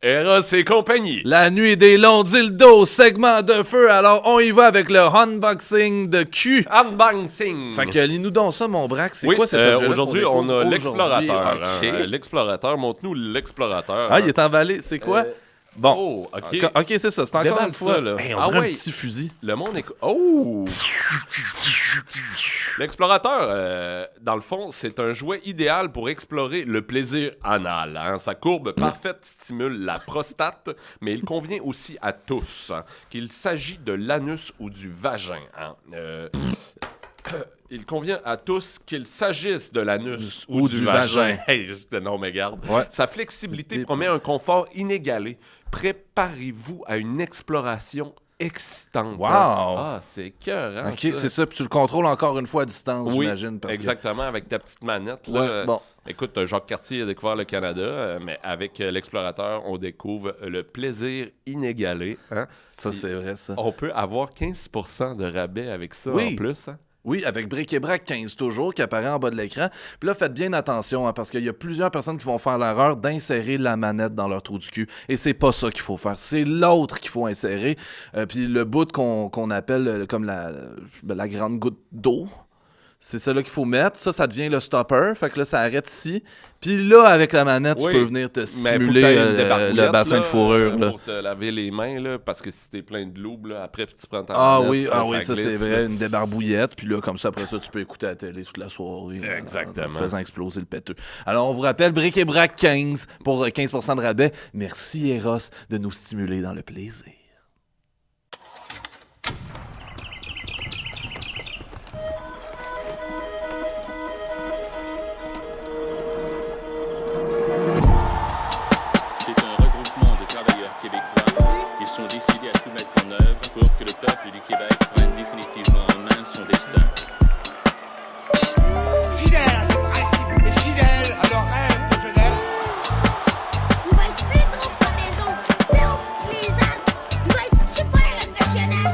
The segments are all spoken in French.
Eros et compagnie. La nuit des longs dildos, segment de feu. Alors, on y va avec le unboxing de cul. Unboxing. Fait que lis-nous donc ça, mon braque. C'est oui, quoi cet objet-là? aujourd'hui, on a l'explorateur. OK. L'explorateur, montre-nous l'explorateur. Ah, il est emballé. C'est quoi? Bon. Oh, OK. OK, c'est ça. C'est encore Déballe une fois. ça, là. Hey, on Ah dirait ouais. un petit fusil. Le monde est... Oh! L'explorateur, dans le fond, c'est un jouet idéal pour explorer le plaisir anal. Hein. Sa courbe parfaite stimule la prostate, mais il convient aussi à tous, hein, qu'il s'agit de l'anus ou du vagin. Hein. Il convient à tous qu'il s'agisse de l'anus ou du vagin. Hey, juste le nom me garde. Ouais. Sa flexibilité promet un confort inégalé. Préparez-vous à une exploration excitante. Wow! Ah, c'est cœur, hein, OK, c'est ça. Puis tu le contrôles encore une fois à distance, oui, j'imagine. Parce exactement, avec ta petite manette. Là. Ouais, bon. Écoute, Jacques Cartier a découvert le Canada, mais avec l'explorateur, on découvre le plaisir inégalé. Hein? Ça, c'est vrai, ça. On peut avoir 15% de rabais avec ça Oui. en plus. Hein? Oui, avec Bric et Brac 15 toujours, qui apparaît en bas de l'écran. Puis là, faites bien attention, hein, parce qu'il y a plusieurs personnes qui vont faire l'erreur d'insérer la manette dans leur trou du cul. Et c'est pas ça qu'il faut faire. C'est l'autre qu'il faut insérer. Puis le bout qu'on appelle comme la grande goutte d'eau, c'est ça là qu'il faut mettre. Ça devient le stopper. Fait que là, ça arrête ici. Puis là, avec la manette, Oui, tu peux venir te mais stimuler faut que t'aies une débarbouillette, le bassin là, de fourrure. Là. Pour te laver les mains, là, parce que si t'es plein de loup, là, après tu prends ta Ah manette, oui, ça c'est glisse, vrai, là. une débarbouillette, puis là, comme ça, après ça, tu peux écouter la télé toute la soirée. Exactement. En faisant exploser le péteux. Alors, on vous rappelle, Bric et Brac 15 pour 15% de rabais. Merci, Eros, de nous stimuler dans le plaisir. C'est un regroupement de travailleurs québécois. Ils sont décidés à tout mettre en œuvre pour que le peuple du Québec prenne définitivement en main son destin. Fidèles à ses principes et fidèles à leurs rêves de jeunesse, Il va être plus gros que les autres, plus haut que les arbres. Il va être super impressionnant.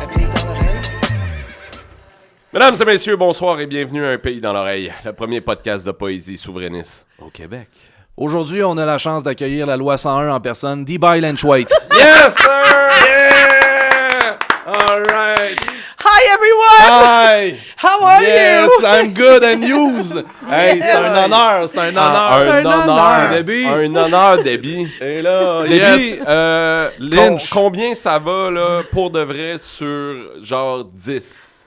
un pays dans l'oreille. Mesdames et messieurs, bonsoir et bienvenue à Un pays dans l'oreille, le premier podcast de poésie souverainiste au Québec. Aujourd'hui, on a la chance d'accueillir la loi 101 en personne, D-By Lynch-White. Yes, sir! Yeah! All right! Hi everyone! Hi! How are Yes, you? I'm good and yous! Hey, c'est un honneur, c'est un honneur. un honneur. Debbie. Un honneur, Debbie. Et là, Debbie, yes. Lynch. combien ça va, là, pour de vrai, sur genre 10?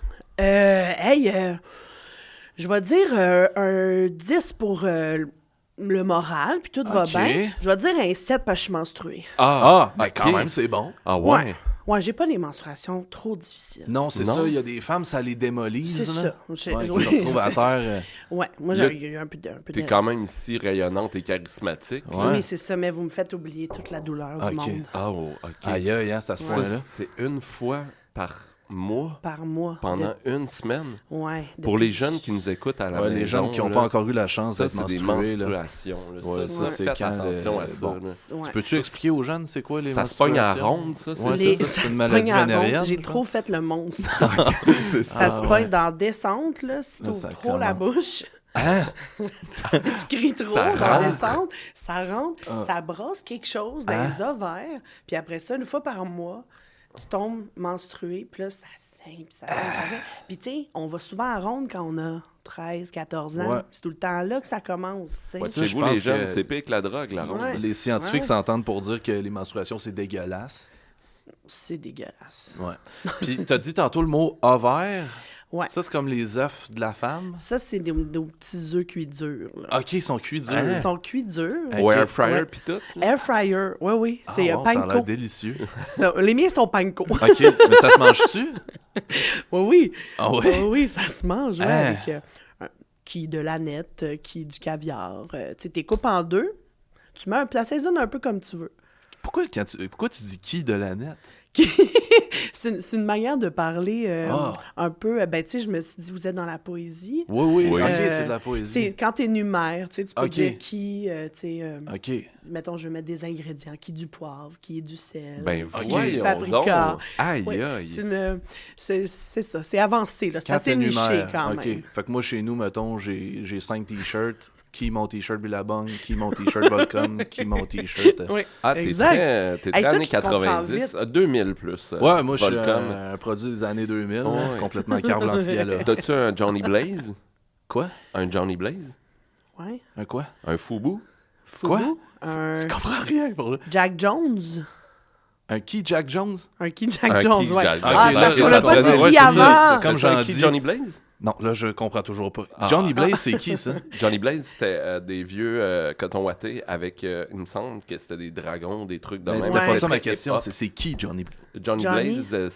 Je vais dire un 10 pour le moral, puis tout va Ok. bien. Je vais dire un 7 parce que je suis menstruée. Ah, ben ok. quand même, c'est bon. Ah ouais? Ouais, j'ai pas les menstruations trop difficiles. Non, c'est Non. ça. Il y a des femmes, ça les démolise. C'est là. ça. J'ai- Ouais, qui oui, se retrouvent à c'est terre. ça. Ouais, moi Là, j'ai eu un peu de... T'es quand même ici rayonnante et charismatique. Ouais. Oui, c'est ça, mais vous me faites oublier toute la douleur Ok. du monde. Ah, oh, OK. Aïe, aïe, hein, c'est à ce Ça, point-là. c'est une fois par mois, Par mois. pendant une semaine. Ouais. Pour les jeunes qui nous écoutent à la Ouais, maison, les jeunes qui n'ont là, pas encore eu la chance ça, d'être c'est des menstrués, là. menstruations. Là. Ouais, ça, c'est faites quand attention le- à ça. bon. là. Ouais. Peux-tu expliquer aux jeunes c'est quoi les Ça se pogne à menstruations? ronde, ça, c'est Ouais, ça? c'est ça, c'est une se maladie pogne à ronde. vénérienne. J'ai je trop fait le monstre. C'est Ça se ouais. pogne dans la descente, là, si Là, t'ouvres ça trop la commence. bouche. Hein? Si tu cries trop Ça dans la rentre. descente, ça rentre, puis ça brosse quelque chose dans les ovaires. Puis après ça, une fois par mois, tu tombes menstrué, puis là, ça saigne, puis ça saigne, ça saigne. Puis tu sais, on va souvent à ronde quand on a 13, 14 ans. Ouais. Puis c'est tout le temps là que ça commence, tu sais. Ouais, Ça, chez je vous, pense les jeunes, que- c'est pire que la drogue, la ronde. Ouais. Les scientifiques Ouais. s'entendent pour dire que les menstruations, c'est dégueulasse. C'est dégueulasse. Ouais. Puis, t'as dit tantôt le mot ovaire. Ouais. Ça, c'est comme les œufs de la femme. Ça, c'est des petits œufs cuits durs, là. OK, ils sont cuits durs. Ils sont cuits durs. Hey. Au Ok. air fryer Ouais. pis tout. là. Air fryer, oui, oui. Ah, C'est wow, ça a l'air panko. délicieux. Ça, les miens sont panko. OK, mais ça se mange-tu? Oui, oui. Ah ouais? Oui, oui, ça se mange, ouais, Hein? avec qui de l'aneth, qui du caviar. Tu sais, t'es coupes en deux, tu assaisonnes un peu comme tu veux. Pourquoi tu dis qui de la nette? c'est une manière de parler Ah. un peu. Ben, tu sais, je me suis dit, vous êtes dans la poésie. Oui. Oui. OK, Euh, c'est de la poésie. C'est quand t'énumères, tu sais, tu peux Ok. dire qui, tu sais, OK. mettons, je vais mettre des ingrédients, qui est du poivre, qui est du sel, Ben, qui est du voyons paprika. donc. Aïe, Oui, aïe. c'est ça, c'est avancé, là. C'est Quand assez niché t'énumères, quand OK. même. Fait que moi, chez nous, mettons, j'ai 5 t-shirts. Qui mon t-shirt Billabong, qui mon t-shirt Volcom, qui mon t-shirt... Oui, Ah, t'es exact. très Hey, toi, années tu comprends 90. vite. 2000 plus. Ouais, moi, je suis Volcom. un produit des années 2000, Ouais. complètement Carl Antigala. T'as-tu un Johnny Blaze? Quoi? Un Johnny Blaze? Ouais. Un quoi? Un Fubu? Quoi? Fubu, un Je comprends rien pour là. Jack Jones. Un qui, Jack Jones? Un qui Jack Un Jones, qui, ouais. Jack Ah, Jones. c'est parce Ok, qu'on ça l'a pas comprenait. dit Ouais, qui c'est ça, avant. c'est comme T'as-tu un j'en qui dis. Johnny Blaze? Non, là, je comprends toujours pas. Ah. Johnny Blaze, c'est qui, ça? Johnny Blaze, c'était des vieux coton wattés avec, il me semble que c'était des dragons, des trucs dans Mais le c'était Ouais. pas ça ma question, c'est qui, Johnny Blaze? Johnny Johnny. Blaze,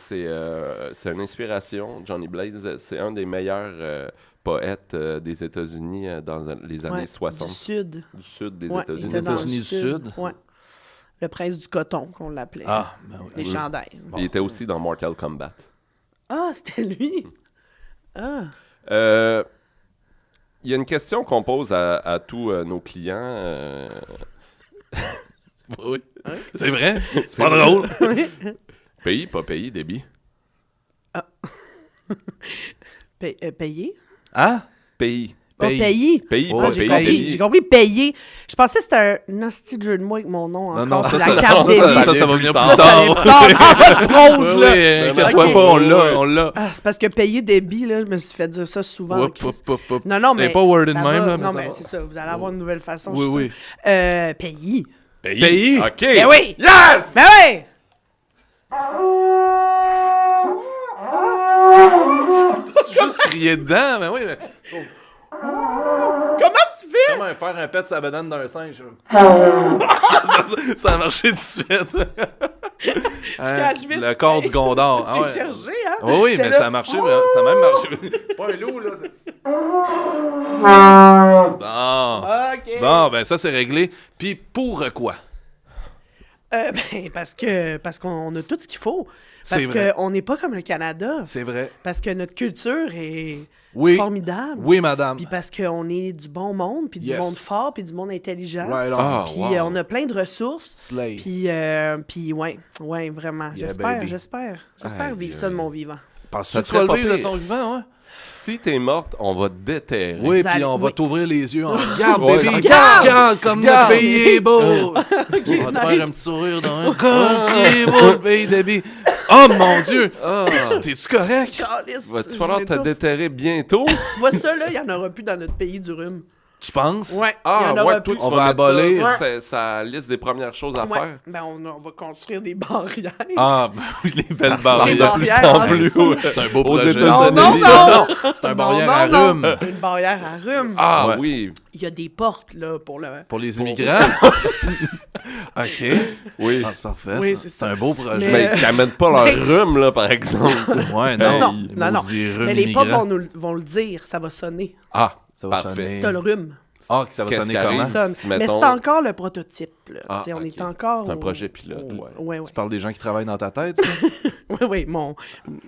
c'est une inspiration. Johnny Blaze, c'est un des meilleurs poètes des États-Unis dans les années Ouais, 60. du Sud. Du sud des Ouais, il États-Unis. était dans le États-Unis du Sud. Ouais. Le prince du coton, qu'on l'appelait. Ah, ben oui. Les chandails. Il était aussi dans Mortal Kombat. Ah, c'était lui. Ah. Il y a une question qu'on pose à tous nos clients. Oui. C'est vrai? C'est C'est pas vrai. drôle. Pays, pas pays, débit. Payer? Hein? Pays. Ah, Paye. payer. Pays, Oh, pas J'ai pays, compris, débit. j'ai compris payer. Je pensais que c'était un hostie de jeu de mots avec mon nom encore. Non, sur ça, la ça, carte ça, débit. ça va venir plus Ça, ça tard. vient plus tard dans votre prose, Oui, là. oui, inquiète-toi Ok. pas, on l'a. Ah, c'est parce que payer débit, là, je me suis fait dire ça souvent. Hop, Chris. hop, hop. Non, non, mais. C'est pas worded ça de même, va. là, mais Non, ça mais va. c'est ça. Vous allez avoir une nouvelle façon. Oui, je suis oui. sûr. Pays. Pays? OK. Ben oui! Yes! Ben oui! Juste crier dedans, mais oui. Mais... Comment tu fais? Comment faire un pet sur la banane d'un singe? ça a marché tout de suite. catch vite. Le corps du Gondor. Ah J'ai ouais. cherché, hein? Oui, oui, J'étais mais là. ça a marché vraiment. Ça a même marché. C'est pas un loup, là. Bon. OK. Bon, ben ça, c'est réglé. Puis pour quoi? Ben, parce qu'on a tout ce qu'il faut. C'est Parce vrai. qu'on n'est pas comme le Canada. C'est vrai. Parce que notre culture est Oui. formidable. Oui, madame. Puis parce qu'on est du bon monde, puis du Yes. monde fort, puis du monde intelligent. Right on. Ah, Puis wow. on a plein de ressources. Slay. Puis ouais, vraiment. Yeah, J'espère baby. j'espère Aïe, vivre ça de mon vivant. Penses-tu Ça que tu vas serait pas le vivre de pire. ton vivant, ouais? Si t'es morte, on va te déterrer. Oui, Vous puis allez- on va oui. t'ouvrir les yeux. Regarde, Ouais. baby! Regarde! Regarde comme Regarde! notre pays est beau! On va te nice. faire un petit sourire dans un c'est beau, le pays d'Abby. Oh mon Dieu! Ah. T'es-tu correct? Calice, Va-tu je falloir te m'étouffe. déterrer bientôt? Tu vois ça, là, il n'y en aura plus dans notre pays du rhume. Tu penses? Ouais, il y Ah, en aura ouais, toi, plus. tu On vas va mettre abolir. ça, c'est sa liste des premières choses à Ouais. faire. Ben, on va construire des barrières. Ah, ben oui, les belles ressemble barrières. de plus barrières en en plus dessous. C'est un beau aux projet. États-Unis. Non, C'est un Non, barrière non, à non. rhume. Une barrière à rhume. Ah Ouais. oui, Il y a des portes, là, pour le... Pour les immigrants? OK. oui. Ah, c'est parfait, Oui, ça. c'est C'est ça. un beau projet. Mais ils n'amènent pas leur Mais- rhume, là, par exemple. Ouais, Non, non. non, Les non. maudits rhumes Mais les portes immigrants. vont le dire, ça va sonner. Ah, Ça va parfait. sonner. Si t'as le rhume, Ah, que ça va Qu'est-ce sonner qui comment? arrive? ça sonne. si, Mais mettons- c'est encore le prototype, là. Ah, Tu sais, on ok. est encore... C'est un projet pilote, ouais. Ouais, ouais. Tu parles des gens qui travaillent dans ta tête, ça? Oui, oui,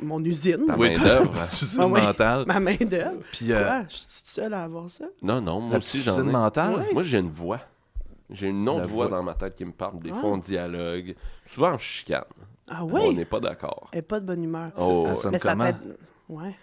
mon usine. Ta Oui, main-d'œuvre. tu usine Ah ouais. mentale. Ma main d'œuvre. Puis, Quoi? Je suis toute seule à avoir ça? Non, non, moi la aussi, petite j'en usine ai. mentale? Ouais. Moi, j'ai une voix. J'ai une la autre voix voix. dans ma tête qui me parle. Des Ah. fois, on dialogue. Souvent, on chicane. Ah On oui? n'est pas d'accord. Elle est pas de bonne humeur. Oh, Elle sonne Mais ça comment? fait... Ouais.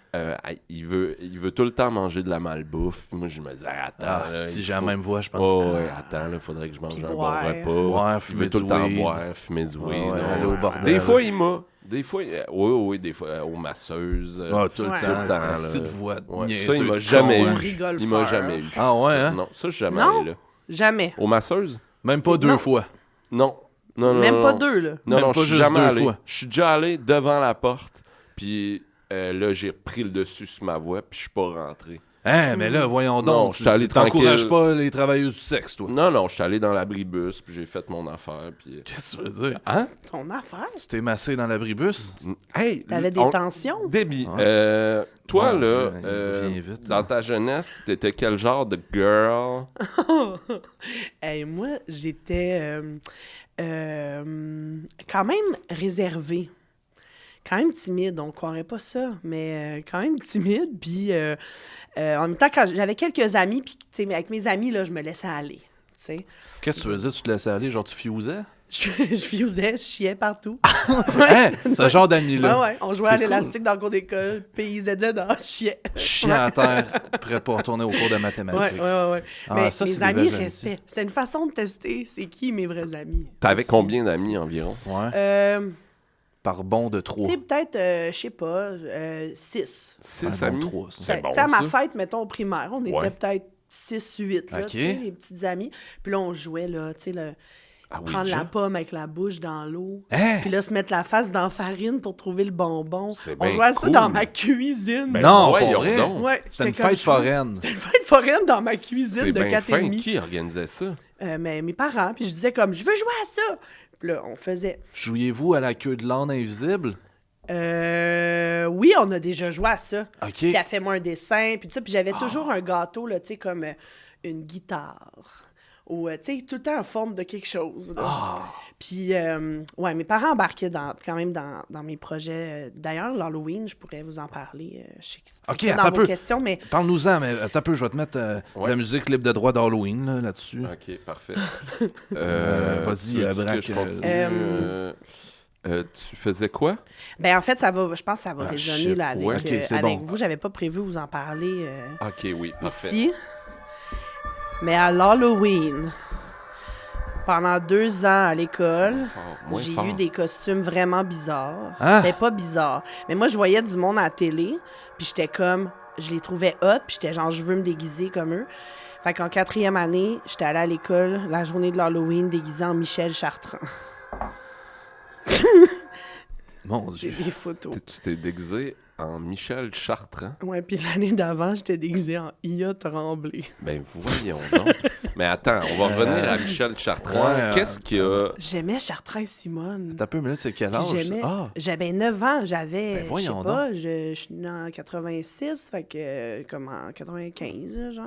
Il veut tout le temps manger de la malbouffe. Puis moi, je me dis, attends. Ah, là, si il j'ai la faut- même voix, je pense. Oh, ouais, attends, il faudrait que je mange Puis un bon boire. repas. Boire, Il fumer veut tout du le temps weed. boire, fumer du weed. Ouais, non. aller au bordel. Des fois, il m'a. Des fois, oui, des fois, aux masseuses. Ah, tout le Ouais. temps. Tout le temps, C'est une là. petite voix Ouais, niaiseuse, ça, il m'a con, jamais hein. On eu. rigole Il m'a fort. jamais eu. Ah ouais, hein? Non, ça, je suis jamais Non. allé là. Jamais. Aux masseuses? Même pas deux Non. fois. Non. Non, non, Même non, pas non. deux, là. Non, Même non, pas je suis juste jamais deux allé. fois. Je suis déjà allé devant la porte, puis là, j'ai repris le dessus sur ma voix, puis je suis pas rentré. Hein, mais là, voyons Non, donc. je suis allé Tu t'encourages tranquille. pas les travailleuses du sexe, toi. Non, non, je suis allé dans l'abribus, puis j'ai fait mon affaire, puis... Qu'est-ce que tu veux dire? Hein? Ton affaire. Tu t'es massé dans l'abribus? Hey! T'avais des tensions? Déby, Ouais. toi, Mon là, Dieu, viens vite, dans là. ta jeunesse, t'étais quel genre de girl? Hey, moi, j'étais quand même réservée. quand même timide, on croirait pas ça, mais quand même timide. Puis en même temps, quand j'avais quelques amis, puis tu sais, avec mes amis, là, je me laissais aller, tu sais. Qu'est-ce que tu veux dire? Tu te laissais aller? Genre, tu fusais? Je fusais, je chiais partout. Hein? Ce genre d'amis-là. Ouais, on jouait C'est à l'élastique dans le cours d'école, PIZZ, chiais. Chien à terre, prêt pour retourner au cours de mathématiques. Ouais. Ah, Mais ça, mes c'est des amis belles restaient. C'était une façon de tester c'est qui mes vrais amis. T'avais aussi. combien d'amis environ? Ouais. Par bond de 3. Tu sais, peut-être, je sais pas, 6. 6 bon, amis? 3, C'est bon, Tu sais, à ma ça. fête, mettons, au primaire, on était Ouais. peut-être 6, 8, là, Ok. tu sais, les petits amis. Puis là, on jouait, là, tu sais, prendre Ouija? la pomme avec la bouche dans l'eau. Hein? Puis là, se mettre la face dans la farine pour trouver le bonbon. C'est On bien jouait à ça cool. dans ma cuisine. Ben, Non, voyons pour vrai? donc. Ouais, C'était une j'étais comme fête ça. foraine. C'était une fête foraine dans ma cuisine C'est de bien 4 et fin. demi. Qui organisait ça? Mais mes parents, puis je disais comme, je veux jouer à ça. Puis là, on faisait. Jouiez-vous à la queue de l'âne invisible? Oui, on a déjà joué à ça. OK. Puis elle fait moi un dessin, puis tout ça. Puis j'avais toujours un gâteau, là, tu sais, comme une guitare. Ou, tu sais, tout le temps en forme de quelque chose. Là. Puis, ouais, mes parents embarquaient quand même dans mes projets. D'ailleurs, l'Halloween, je pourrais vous en parler. Je sais que c'est OK, pas attends dans un vos peu. questions, mais Parle-nous-en, mais attends un peu, je vais te mettre de Ouais. la musique libre de droit d'Halloween là-dessus. OK, parfait. Vas-y, tu veux que Braque, je continue? Tu faisais quoi? ben en fait, je pense que ça va Ah, résonner shit. là, avec, Ouais, ok, c'est avec bon. vous. J'avais pas prévu vous en parler OK, oui, parfait. ici. Mais à l'Halloween, pendant 2 ans à l'école, Moins j'ai fort. eu des costumes vraiment bizarres. Hein? Mais pas bizarres. Mais moi, je voyais du monde à la télé, puis j'étais comme... Je les trouvais hot, puis j'étais genre, je veux me déguiser comme eux. Fait qu'en 4e année, j'étais allée à l'école la journée de l'Halloween déguisée en Michel Chartrand. Mon J'ai Dieu. des photos. Tu t'es déguisé en Michel Chartrand. Ouais, puis l'année d'avant, j'étais déguisée en Ia Tremblay. Ben voyons donc. Mais attends, on va revenir à Michel Chartrand. ouais, Qu'est-ce qu'il y a? J'aimais Chartrand et Simone. T'as peu, mais là, c'est quel Puis âge? j'aimais... Ah, J'avais 9 ans, j'avais... Ben, je sais voyons pas, je suis née en 86, fait que... comme en 95, là, genre...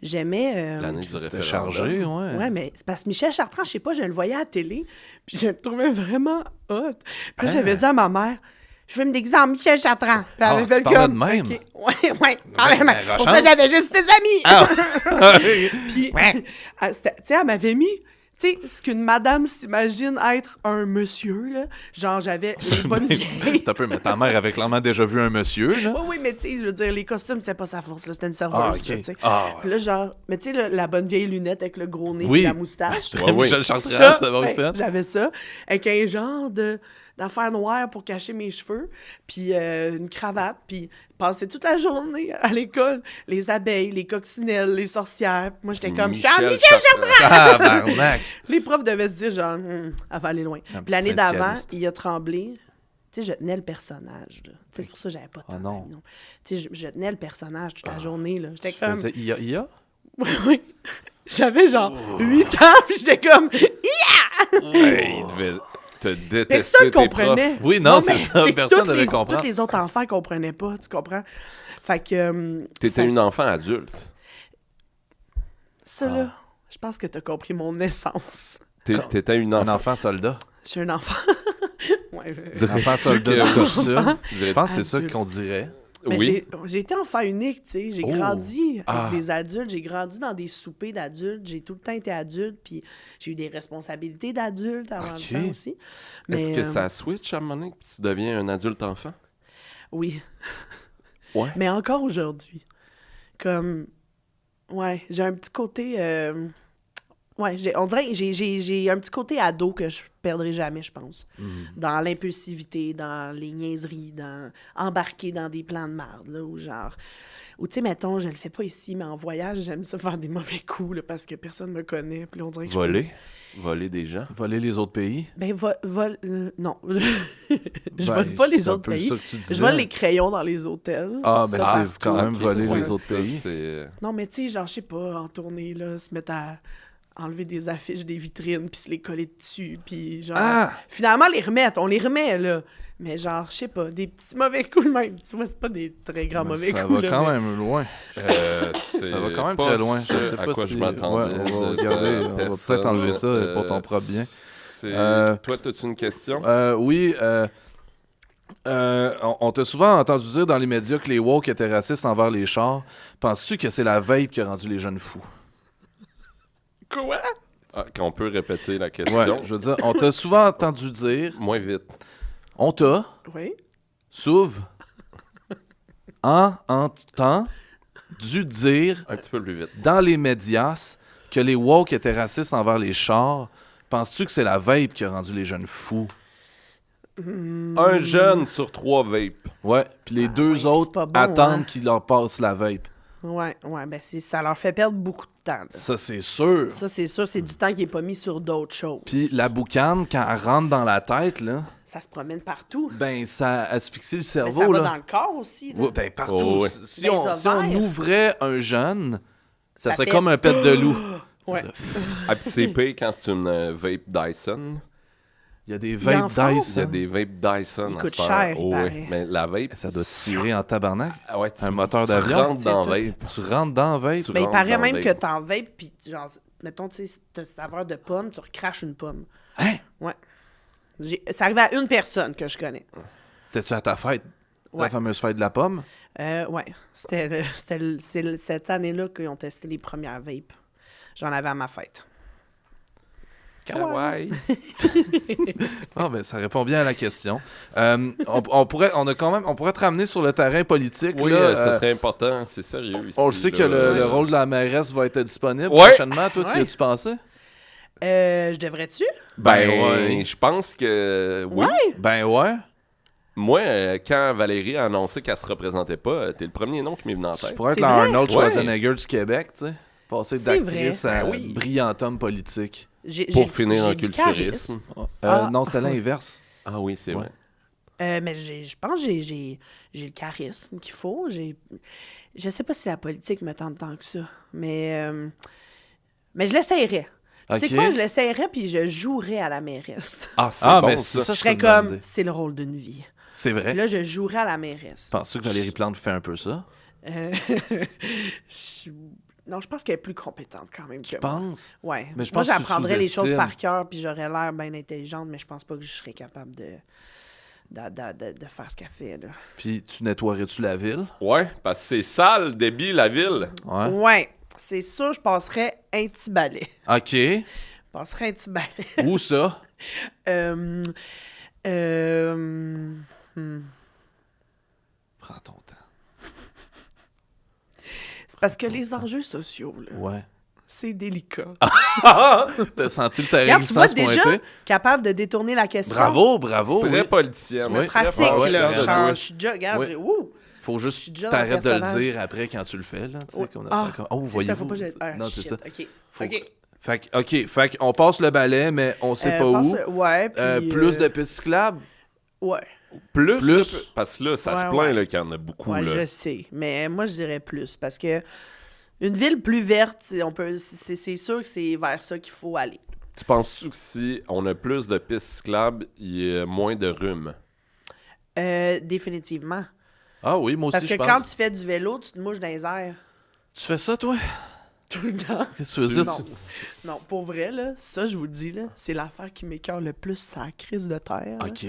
J'aimais... L'année du c'était référendum. chargé, ouais. Ouais, mais c'est parce que Michel Chartrand, je sais pas, je le voyais à la télé, puis je le trouvais vraiment hot. Puis là, j'avais dit à ma mère, je veux me déguiser en Michel Chartrand. Puis elle Ah, avait tu fait parlais comme... de même? OK. Ouais. Ah, Ben, vraiment. ben, Pour ça, rechante. j'avais juste des amis. Ah! Puis, tu sais, elle m'avait mis... Tu sais, ce qu'une madame s'imagine être un monsieur, là. Genre, j'avais les bonnes vieilles... T'as peu, mais ta mère avait clairement déjà vu un monsieur, là. Oui, mais tu sais, je veux dire, les costumes, c'était pas sa force, là. C'était une Ah, serveuse, ok. là, tu sais. Ah, ouais. Puis là, genre... Mais tu sais, la bonne vieille lunette avec le gros nez Oui. et la moustache. Ouais, oui. Michel Chartrand, Ça, ça va ben, aussi, hein? j'avais ça, avec un genre d'affaires noires pour cacher mes cheveux, puis une cravate, puis passer toute la journée à l'école, les abeilles, les coccinelles, les sorcières. Puis moi, j'étais comme, je suis en Michel Chartrand! Ah, barnac! Les profs devaient se dire, genre, elle va aller loin. Un Puis l'année petit d'avant, syndicaliste. il a tremblé. Tu sais, je tenais le personnage, là. Tu sais, c'est pour ça que j'avais pas tant non. d'amis, non. Tu sais, je tenais le personnage toute la journée, là. J'étais Tu comme... faisais IA? Oui. J'avais genre 8 ans, puis j'étais comme... Ouais, il devait te détester Personne tes comprenait. profs. Oui, non, c'est mais ça, que personne toutes devait les- comprendre. Tous les autres enfants comprenaient pas, tu comprends? Fait que... T'étais une enfant adulte. Ça, là, je pense que t'as compris mon naissance. T'étais une Un enfant. enfant soldat. Je suis un enfant. Ouais, Un enfant soldat que- du costume. Je Dirais- pense que c'est ça Adulte. qu'on dirait. mais Oui. j'ai été enfant unique, tu sais. J'ai Oh. grandi Ah. avec des adultes. J'ai grandi dans des soupers d'adultes. J'ai tout le temps été adulte, puis j'ai eu des responsabilités d'adulte avant Ok. le temps aussi. Est-ce Mais, que ça switch à un moment donné, puis tu deviens un adulte enfant? Oui. Ouais. Mais encore aujourd'hui. Comme... Ouais, j'ai un petit côté... Ouais, on dirait que j'ai un petit côté ado que je perdrai jamais, je pense. Dans l'impulsivité, dans les niaiseries, dans embarquer dans des plans de merde, là, ou genre... Ou tu sais, mettons, je le fais pas ici, mais en voyage, j'aime ça faire des mauvais coups, là, parce que personne me connaît, puis là, on dirait que Voler? Voler des gens? Voler les autres pays. Ben, non. Je Ben, vole pas les c'est un autres peu pays. ça que tu disais. Je vole les crayons dans les hôtels. Ah, ben Ça, c'est quand même Ok, voler ouais, les autres ça, pays. c'est- Non, mais tu sais, genre, je sais pas, en tournée, là, se mettre à enlever des affiches des vitrines, puis se les coller dessus, puis genre... Ah! Finalement, on les remet, là. Mais genre, je sais pas, des petits mauvais coups de même. Tu vois, c'est pas des très grands Mais mauvais ça coups, va là, quand mais- même loin. Ça va quand même très loin. Je sais à pas quoi si... je m'attendais. Ouais, on va de ta regarder. On va personne. peut-être enlever ça pour ton propre bien. C'est- Euh, Toi, as-tu une question? Oui, On t'a souvent entendu dire dans les médias que les woke étaient racistes envers les chars. Penses-tu que c'est la vape qui a rendu les jeunes fous? Quoi? Qu'on peut répéter la question. Ouais, je veux dire, on t'a souvent entendu dire, Moins vite. on t'a, Oui. entendu dire Un petit peu plus vite. dans les médias que les woke étaient racistes envers les chars. Penses-tu que c'est la vape qui a rendu les jeunes fous? Un jeune sur 3 vape. Ouais, puis les deux ouais, autres c'est pas bon, attendent hein. qu'ils leur passent la vape. Ouais, ben ça leur fait perdre beaucoup de temps. là. Ça, c'est sûr. Ça, c'est sûr, c'est du temps qui est pas mis sur d'autres choses. Puis la boucane, quand elle rentre dans la tête, là, Ça se promène partout. ben ça asphyxie le Mais cerveau. ça va là. dans le corps aussi. Là. Ouais, ben partout. Oh, ouais. Si, Les si on ovaires. ouvrait un jeune, ça Ça serait fait- comme un pet de loup. Ouais. Ah, puis c'est pire quand c'est une vape Dyson. Il y a des Il en vapes faut. Il y a Dyson. des vapes Dyson. Il à coûte cette heure. cher, il Oh, paraît. ouais. Mais la vape, Ça doit tirer en tabarnak. ah ouais, Un moteur tu d'avion. rentres dans C'est vape. Tu rentres dans vape. Tu Ben, il rentres paraît dans même vape. que t'en vapes, puis genre, mettons, tu sais, t'as saveur de pomme, tu recraches une pomme. Hein? Ouais. Ça arrive à une personne que je connais. C'était-tu à ta fête? La Ouais. fameuse fête de la pomme? Ouais. C'est cette année-là qu'ils ont testé les premières vapes. J'en avais à ma fête. Kawaii. Ah, ben, ça répond bien à la question. On pourrait te ramener sur le terrain politique. Oui, là, ça serait important. C'est sérieux ici. on le sait que là. le rôle de la mairesse va être disponible Ouais. prochainement. Toi, tu y Ouais. as-tu pensé? Je devrais-tu? Ben, ouais. je pense que oui. Ben ouais. Moi, quand Valérie a annoncé qu'elle se représentait pas, t'es le premier nom qui m'est venu en Tu tête. pourrais être C'est la vrai? Arnold Ouais. Schwarzenegger du Québec, tu sais. Passer C'est d'actrice vrai. à Ben oui. brillant homme politique. Pour finir en j'ai du culturisme. Ah. Non, c'était l'inverse. Ah oui, c'est Ouais. vrai. Mais je pense que j'ai le charisme qu'il faut. Je sais pas si la politique me tente tant que ça, mais je l'essayerais. Tu sais Ok. quoi, je l'essayerais puis je jouerais à la mairesse. Ah, c'est Ah, bon, mais ça. ça, Je serais une bonne comme, idée. c'est le rôle d'une vie. C'est vrai. Puis là, je jouerais à la mairesse. Penses-tu que Valérie Plante fait un peu ça? Euh, non, je pense qu'elle est plus compétente quand même Tu que moi. penses? Ouais. Mais je Moi, pense que tu j'apprendrais les choses sous-estimes. par cœur puis j'aurais l'air bien intelligente, mais je pense pas que je serais capable de faire ce qu'elle fait, là. Puis tu nettoierais-tu la ville? Ouais, parce que c'est sale, débile, la ville. Ouais. Ouais, c'est sûr, je passerais un petit balai. OK. Je passerais un petit balai. Où ça? Prends ton temps. C'est parce que les enjeux sociaux, là, Ouais. c'est délicat. T'as senti le terrain Regarde, tu glissant vois se déjà pointer? capable de détourner la question. Bravo, bravo. Très oui. politicienne. Je me Oui. pratique, Ah ouais, là. je suis Genre, fier de je suis déjà, regarde, Oui. ouh! Faut Je suis juste déjà dans le t'arrêtes de le personnage. dire après quand tu le fais. Là, tu sais, qu'on a Ah, fait comme, oh, c'est ça, voyez-vous. faut pas que je... Ah, non, c'est shit, ça. OK. Faut- OK. Fait qu'on passe le balai, mais on sait pas où. Ouais, puis... Plus de pistes cyclables? Ouais, Plus. Plus. là, parce que là, ça Ouais, se plaint ouais. là, qu'il y en a beaucoup. ouais, là. je sais. Mais moi, je dirais plus, parce que une ville plus verte, c'est sûr que c'est vers ça qu'il faut aller. Tu penses-tu que si on a plus de pistes cyclables, il y a moins de rhume? Définitivement. Ah oui, moi aussi, Parce que je pense. quand tu fais du vélo, tu te mouches dans les airs. Tu fais ça, toi? Tout le temps. Qu'est-ce que tu veux dire? Non. Non, pour vrai, là, ça, je vous le dis, là, c'est l'affaire qui m'écoeure le plus, c'est la crise de terre. là. OK.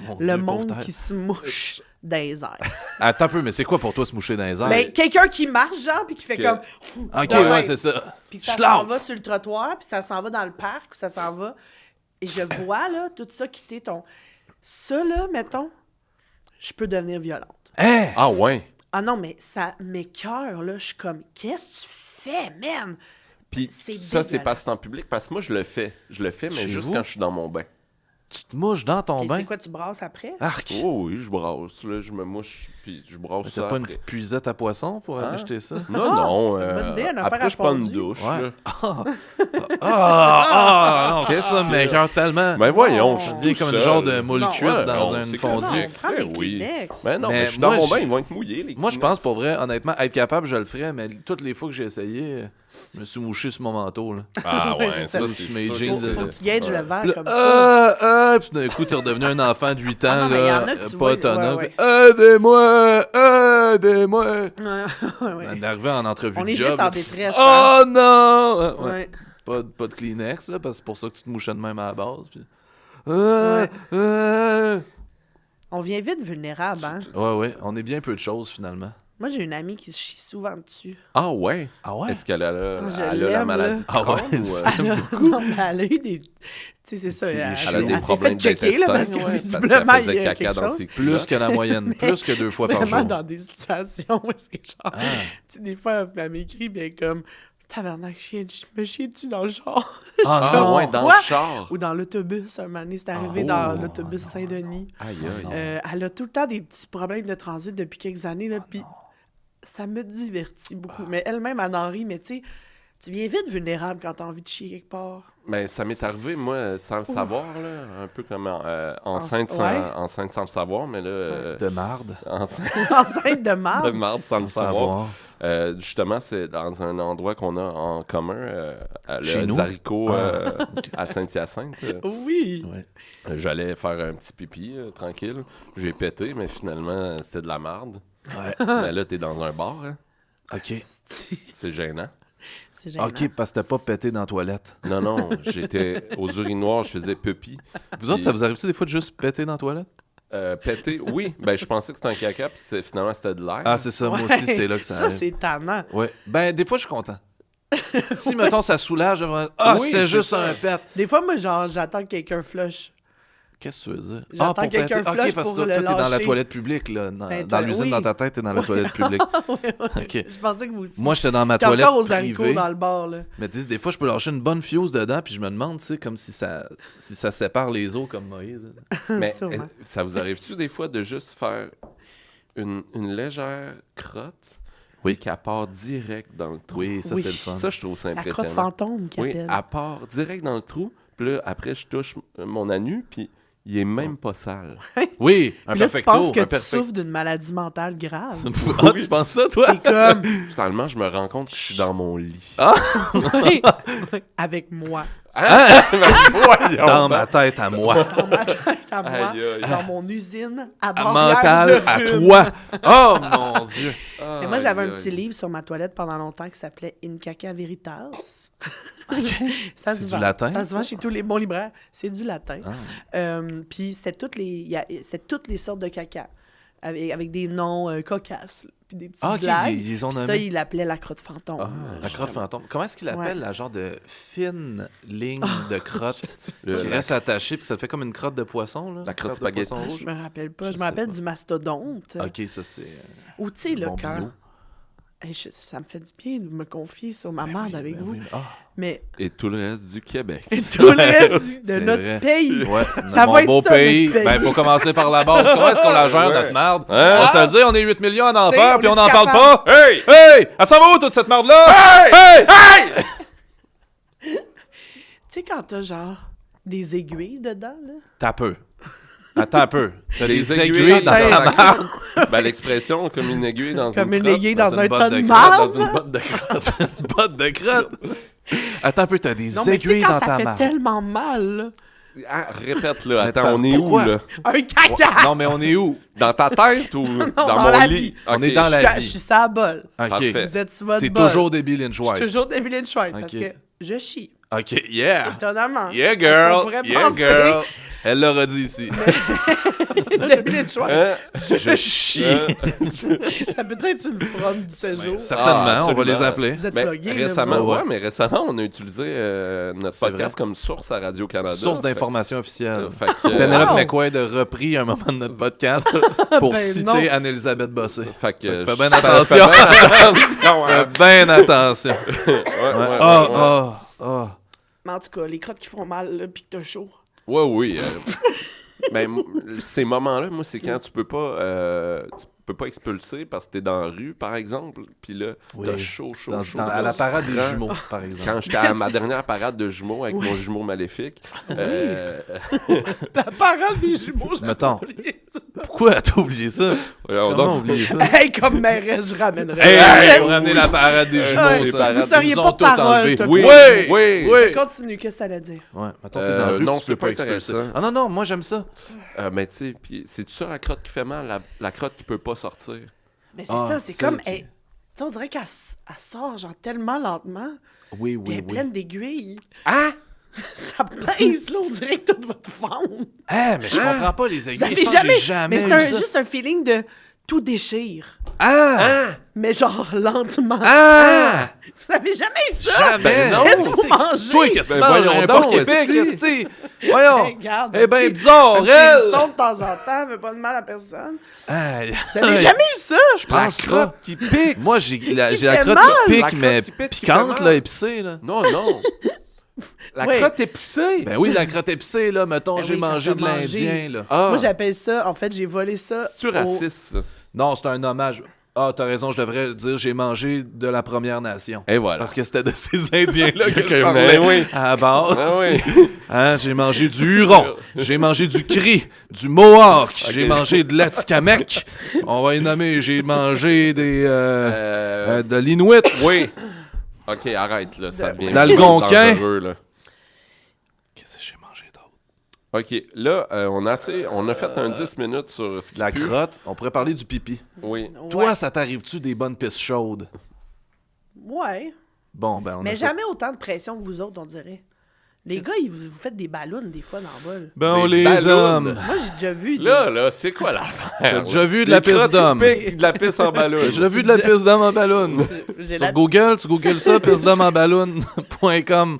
Mon Le Dieu, monde pauvre qui terre. se mouche dans les airs. Attends un peu, mais c'est quoi pour toi se moucher dans les airs? Ben, quelqu'un qui marche, genre, puis qui fait Que- comme... OK, de ouais, même. c'est ça. Puis que ça Schlau. s'en va sur le trottoir, puis ça s'en va dans le parc, ça s'en va... Et je vois, là, tout ça quitter ton... Ça, là, mettons, je peux devenir violente. Hein? Ah ouais. Ah non, mais ça m'écoeure, là. Je suis comme, qu'est-ce que tu fais, man? Puis C'est ça, c'est dégueulasse. pas en public, parce que moi, je le fais. Je le fais, mais Chez juste vous? quand je suis dans mon bain. Tu te mouches dans ton Et bain? c'est quoi, tu brasses après? Arc! Oh oui, je brasse. Là, je me mouche, puis je brasse ça T'as pas une après. petite puisette à poisson pour aller Hein? jeter ça? Non, non. c'est une bonne idée, une affaire après, à je prends une fondu. douche. Ouais. là. Non, qu'est-ce que ça m'écoeure tellement? Ben voyons, je suis Bien tout comme seul. une genre de moule Non. cuite Ouais, dans non, une c'est fondue. correct. Non, prends Eh les oui. Kleenex. Ben non, Mais mais je suis dans moi, mon bain, je- ils vont être mouillés, les Moi, je Kleenex. pense pour vrai, honnêtement, être capable, je le ferais, mais toutes les fois que j'ai essayé, je me suis mouché sur mon manteau. Là. Ah Ouais, ouais, c'est ça, ça. c'est Sur mes sûr. jeans, Faut que tu gages le verre Puis là, comme ça. Puis d'un coup, t'es redevenu un enfant de 8 ans, Ah non, mais y là, en a que tu pas vois, autonome. ouais, Aidez-moi! Aidez-moi! Ouais, ouais. On est arrivé en entrevue On de est job. vite en là. détresse. hein. Oh non! Ouais. Ouais. Pas de Kleenex, là, parce que c'est pour ça que tu te mouchais de même à la base. Puis... On vient vite vulnérable, hein? Ouais, on est bien peu de choses, finalement. Moi, j'ai une amie qui se chie souvent dessus. Ah ouais? Ah ouais? Est-ce qu'elle a, je elle a la l'aime, maladie de là. Ah ouais, Crohn, ou, Elle a, non, mais elle a eu des... Tu sais, c'est ça. Petit Elle, issue. elle a des elle s'est problèmes fait checker, là, parce que d'intestin, visiblement, parce il qu'elle y a faisait quelque caca dans chose. ses Plus culottes. que la moyenne, plus que 2 fois par Vraiment jour. dans des situations où est-ce que genre... Tu sais, des fois, elle m'écrit, bien comme... Tabarnak, je me chiais-tu dans le char? Ah non. ouais, dans Ouais. le char. Ou dans l'autobus. Un moment donné, c'est arrivé Oh. dans l'autobus Saint-Denis. Aïe, aïe. Elle a tout le temps des petits problèmes de transit depuis quelques années, là, puis ça me divertit beaucoup. Mais elle-même, elle en rit, mais tu sais, tu viens vite vulnérable quand t'as envie de chier quelque part. Mais ça m'est arrivé, moi, sans le savoir, là, un peu comme enceinte, ouais. enceinte sans le savoir, mais là, De marde. enceinte Enceinte de de marde. marde sans le Sans savoir. Justement, c'est dans un endroit qu'on a en commun, Chez le nous? Zarico à Saint-Hyacinthe. Oui. Ouais. J'allais faire un petit pipi, tranquille. J'ai pété, mais finalement, c'était de la marde. Ouais. Mais là, t'es dans un bar, hein? OK. C'est gênant. C'est gênant. OK, parce que t'as pas pété dans la toilette. Non, j'étais aux urinoirs, je faisais pipi. Vous autres, ça vous arrive-tu des fois de juste péter dans la toilette? Péter, oui. Ben, je pensais que c'était un caca, puis finalement, c'était de l'air. Ah, c'est ça. Moi Ouais. aussi, c'est là que ça Ça, arrive. c'est tannant. Ouais. Ben, des fois, je suis content. Si, mettons, ça soulage, je vais... Ah, Oui, c'était c'est juste ça. un pet. Des fois, moi, genre, j'attends que quelqu'un flush. Qu'est-ce que tu veux dire? J'attends pour quelqu'un péter. flush OK, parce que pour toi, le t'es dans la lâcher. toilette publique, là. Dans, Ben, dans l'usine, oui. dans ta tête, t'es dans la toilette publique. OK. Je pensais que vous aussi. Moi, j'étais dans ma J'étais toilette encore aux haricots privée. dans le bar, là. Mais des fois, je peux lâcher une bonne fuse dedans, puis je me demande, tu sais, comme si ça sépare les os comme Moïse. Mais Sûrement. ça vous arrive-tu des fois de juste faire une légère crotte Oui. qui part direct dans le trou? Oui, ça, Oui. c'est le fun. Ça, je trouve ça La crotte impressionnant. fantôme qui Oui, appelle. elle part direct dans le trou, puis là, après, je touche mon anus, puis il est même pas sale. Oui, un Puis là, tu perfecto. penses que un tu perfect- souffres d'une maladie mentale grave. Ah, tu penses ça, toi? T'es comme... Finalement, je me rends compte que je suis dans mon lit. Oui. Avec moi. Voyons Dans donc. ma tête à moi. Dans ma tête à moi. Aïe, aïe. Dans mon usine à À Montréal mental à toi. Oh, mon Dieu. Mais moi, j'avais Aïe, un petit aïe. livre sur ma toilette pendant longtemps qui s'appelait In Caca Veritas. Ça se C'est vend. du latin, Ça se vend ça? chez tous les bons libraires. C'est du latin. Ah. Puis c'était toutes les sortes de caca. Avec des noms cocasses. Puis des petites Ah, ok, blagues. ils ont Puis ça, nommé. il l'appelait la crotte fantôme. La crotte fantôme. Comment est-ce qu'il appelle Ouais. la genre de fine ligne de crotte Le- qui la- reste attachée puis ça fait comme une crotte de poisson, là? La crotte de spaghetti. poisson rouge. Je me rappelle pas. Je Je me sais rappelle pas. du mastodonte. Ok, ça c'est. Ou tu sais, le bon cœur. bio. Hey, ça me fait du bien de me confier sur ma merde avec vous. Oui. Ah, Mais Et tout le reste du Québec. tout le reste de c'est notre vrai. pays. ouais. Ça mon va être beau ça, pays. notre pays. Ben, il faut commencer par la base. Comment est-ce qu'on la gère, Ouais. notre merde? Hein? On se le dit, on est 8 millions à en T'sais, faire, on puis on est n'en parle capable. pas. Hey! Hey! Elle s'en va où, toute cette merde-là? Hey! Hey! Tu sais, quand t'as genre des aiguilles dedans, là. T'as peu. Attends un peu. T'as des Des aiguilles dans ta ta marde. Ben, l'expression comme une aiguille dans Comme une une aiguille dans un une botte tas de de crotte, marde. dans une botte de crotte. Une botte de crotte. Attends un peu, t'as des Non, mais tu sais, aiguilles quand dans ça ta fait marde. tellement mal, là. Ah, répète, là. Mais Attends, on est pourquoi? où, là? Un caca! Non, mais on est où? Dans ta tête ou dans dans mon la lit? vie. On Ok. est dans la Je vie. suis sur la bol. OK. Parfait. Vous êtes sur votre T'es bol. toujours des Bill Je suis toujours David Lynch White parce Ok. que je chie. OK, yeah. Étonnamment. Yeah, Parce qu'on girl. pourrait Yeah, penser- girl. Elle l'aura dit ici. David Lynch White. Hein? Je chie. Ça peut être une fraude du séjour. Certainement, Ah, on va les absolument. appeler. Vous êtes Ben, plugués, là, récemment, vous autres. ouais, mais récemment, on a utilisé notre C'est podcast vrai. comme source à Radio-Canada. Source Fait- d'information officielle. fait que, Penelope Wow. McQuaid a repris un moment de notre podcast pour Ben citer non. Anne-Elisabeth Bossé. fait que Fais bien fais attention. bien attention, Fais hein. bien attention. Ouais, Ah, ouais. ah, ah. Mais en tout cas, les crottes qui font mal, là, pis que t'as chaud. Ouais, oui. Ben, ces moments-là, moi, c'est quand tu peux pas expulser parce que t'es dans la rue, par exemple, puis là, Oui. t'as chaud. À la parade des Quand- jumeaux, par exemple. Quand j'étais à ma dernière parade de jumeaux avec mon jumeau maléfique, La parole des jumeaux, je Mettons. l'avais oublié ça. Pourquoi t'as oublié ça? voyons Comment donc, oublier ça? Hey, comme mairesse, je ramènerais. Hey, pour ramener la parade des jumeaux, Ouais, ça. vous seriez Ils ont pas tout parole, enlevé. toi, Oui, puis- oui, oui. Continue, qu'est-ce que ça allait dire? Ouais, mettons, t'es dans la rue, non, tu c'est peux pas pas expulser. intéressant. Ah non, moi j'aime ça. mais tu sais, puis c'est ça la crotte qui fait mal, la crotte qui peut pas sortir. Mais c'est Ah, ça, c'est celle comme... qui- hey, tu sais, on dirait qu'elle elle sort genre tellement lentement, Oui, puis elle est oui, oui. pleine d'aiguilles. Ah! Ça ça pince, là, on dirait que tout va te fendre. Ah, mais je comprends pas les aiguilles. Vous avez Je pense que j'ai jamais... jamais Mais c'est eu ça. juste un feeling de tout déchire. Ah! Mais genre lentement. Ah! Vous avez jamais eu ça? Jamais! Ben non. Qu'est-ce que vous mangez? Toi, qu'est-ce que tu Ben manges? voyons Un donc, porc épic, esti. qu'est-ce que tu Voyons! Regarde, Eh ben, un petit- bizarre, un petit elle! son de temps en temps, fait pas de mal à personne. Aïe. Vous avez jamais eu ça? Je pense pas. qui pique. Moi, j'ai la fait crotte mal. qui La pique, crotte mais qui pique, qui piquante, fait là, mal. épicée, là. Non. La Oui. crotte épicée. Ben oui, la crotte épicée, là, mettons, Ben j'ai oui, quand mangé t'as de mangé. l'Indien, là. Ah, Moi, j'appelle ça, en fait, j'ai volé ça. c'est-tu raciste, ça? Non, c'est un hommage. Ah, t'as raison, je devrais dire j'ai mangé de la Première Nation. Et voilà. Parce que c'était de ces Indiens-là que je Ben parlais oui. à la base. Ah oui. Hein, j'ai mangé du Huron, j'ai mangé du Cri, du Mohawk, j'ai mangé de l'Atikamekw. On va y nommer, j'ai mangé des de l'Inuit. Oui. OK, arrête, là. Ça devient L'Algonquin. dangereux, là. Qu'est-ce que j'ai mangé d'autre? OK, là, on a fait un 10 minutes sur ce qui La pue. crotte, on pourrait parler du pipi. Oui. Ouais. Toi, ça t'arrive-tu des bonnes pisses chaudes? Ouais. Bon, ben on a Mais fait- jamais autant de pression que vous autres, on dirait. Les gars, vous faites des ballons des fois dans le bol. Bon, Des les ballons. hommes. Moi, j'ai déjà vu. des- Là, c'est quoi l'affaire? T'as là? déjà vu de Des la pisse crottes qui d'homme? piquent puis de la pisse en ballon. J'ai déjà vu de la pisse d'homme en ballon. J'ai Sur la- Google, tu googles ça, pisse d'homme en ballon.com,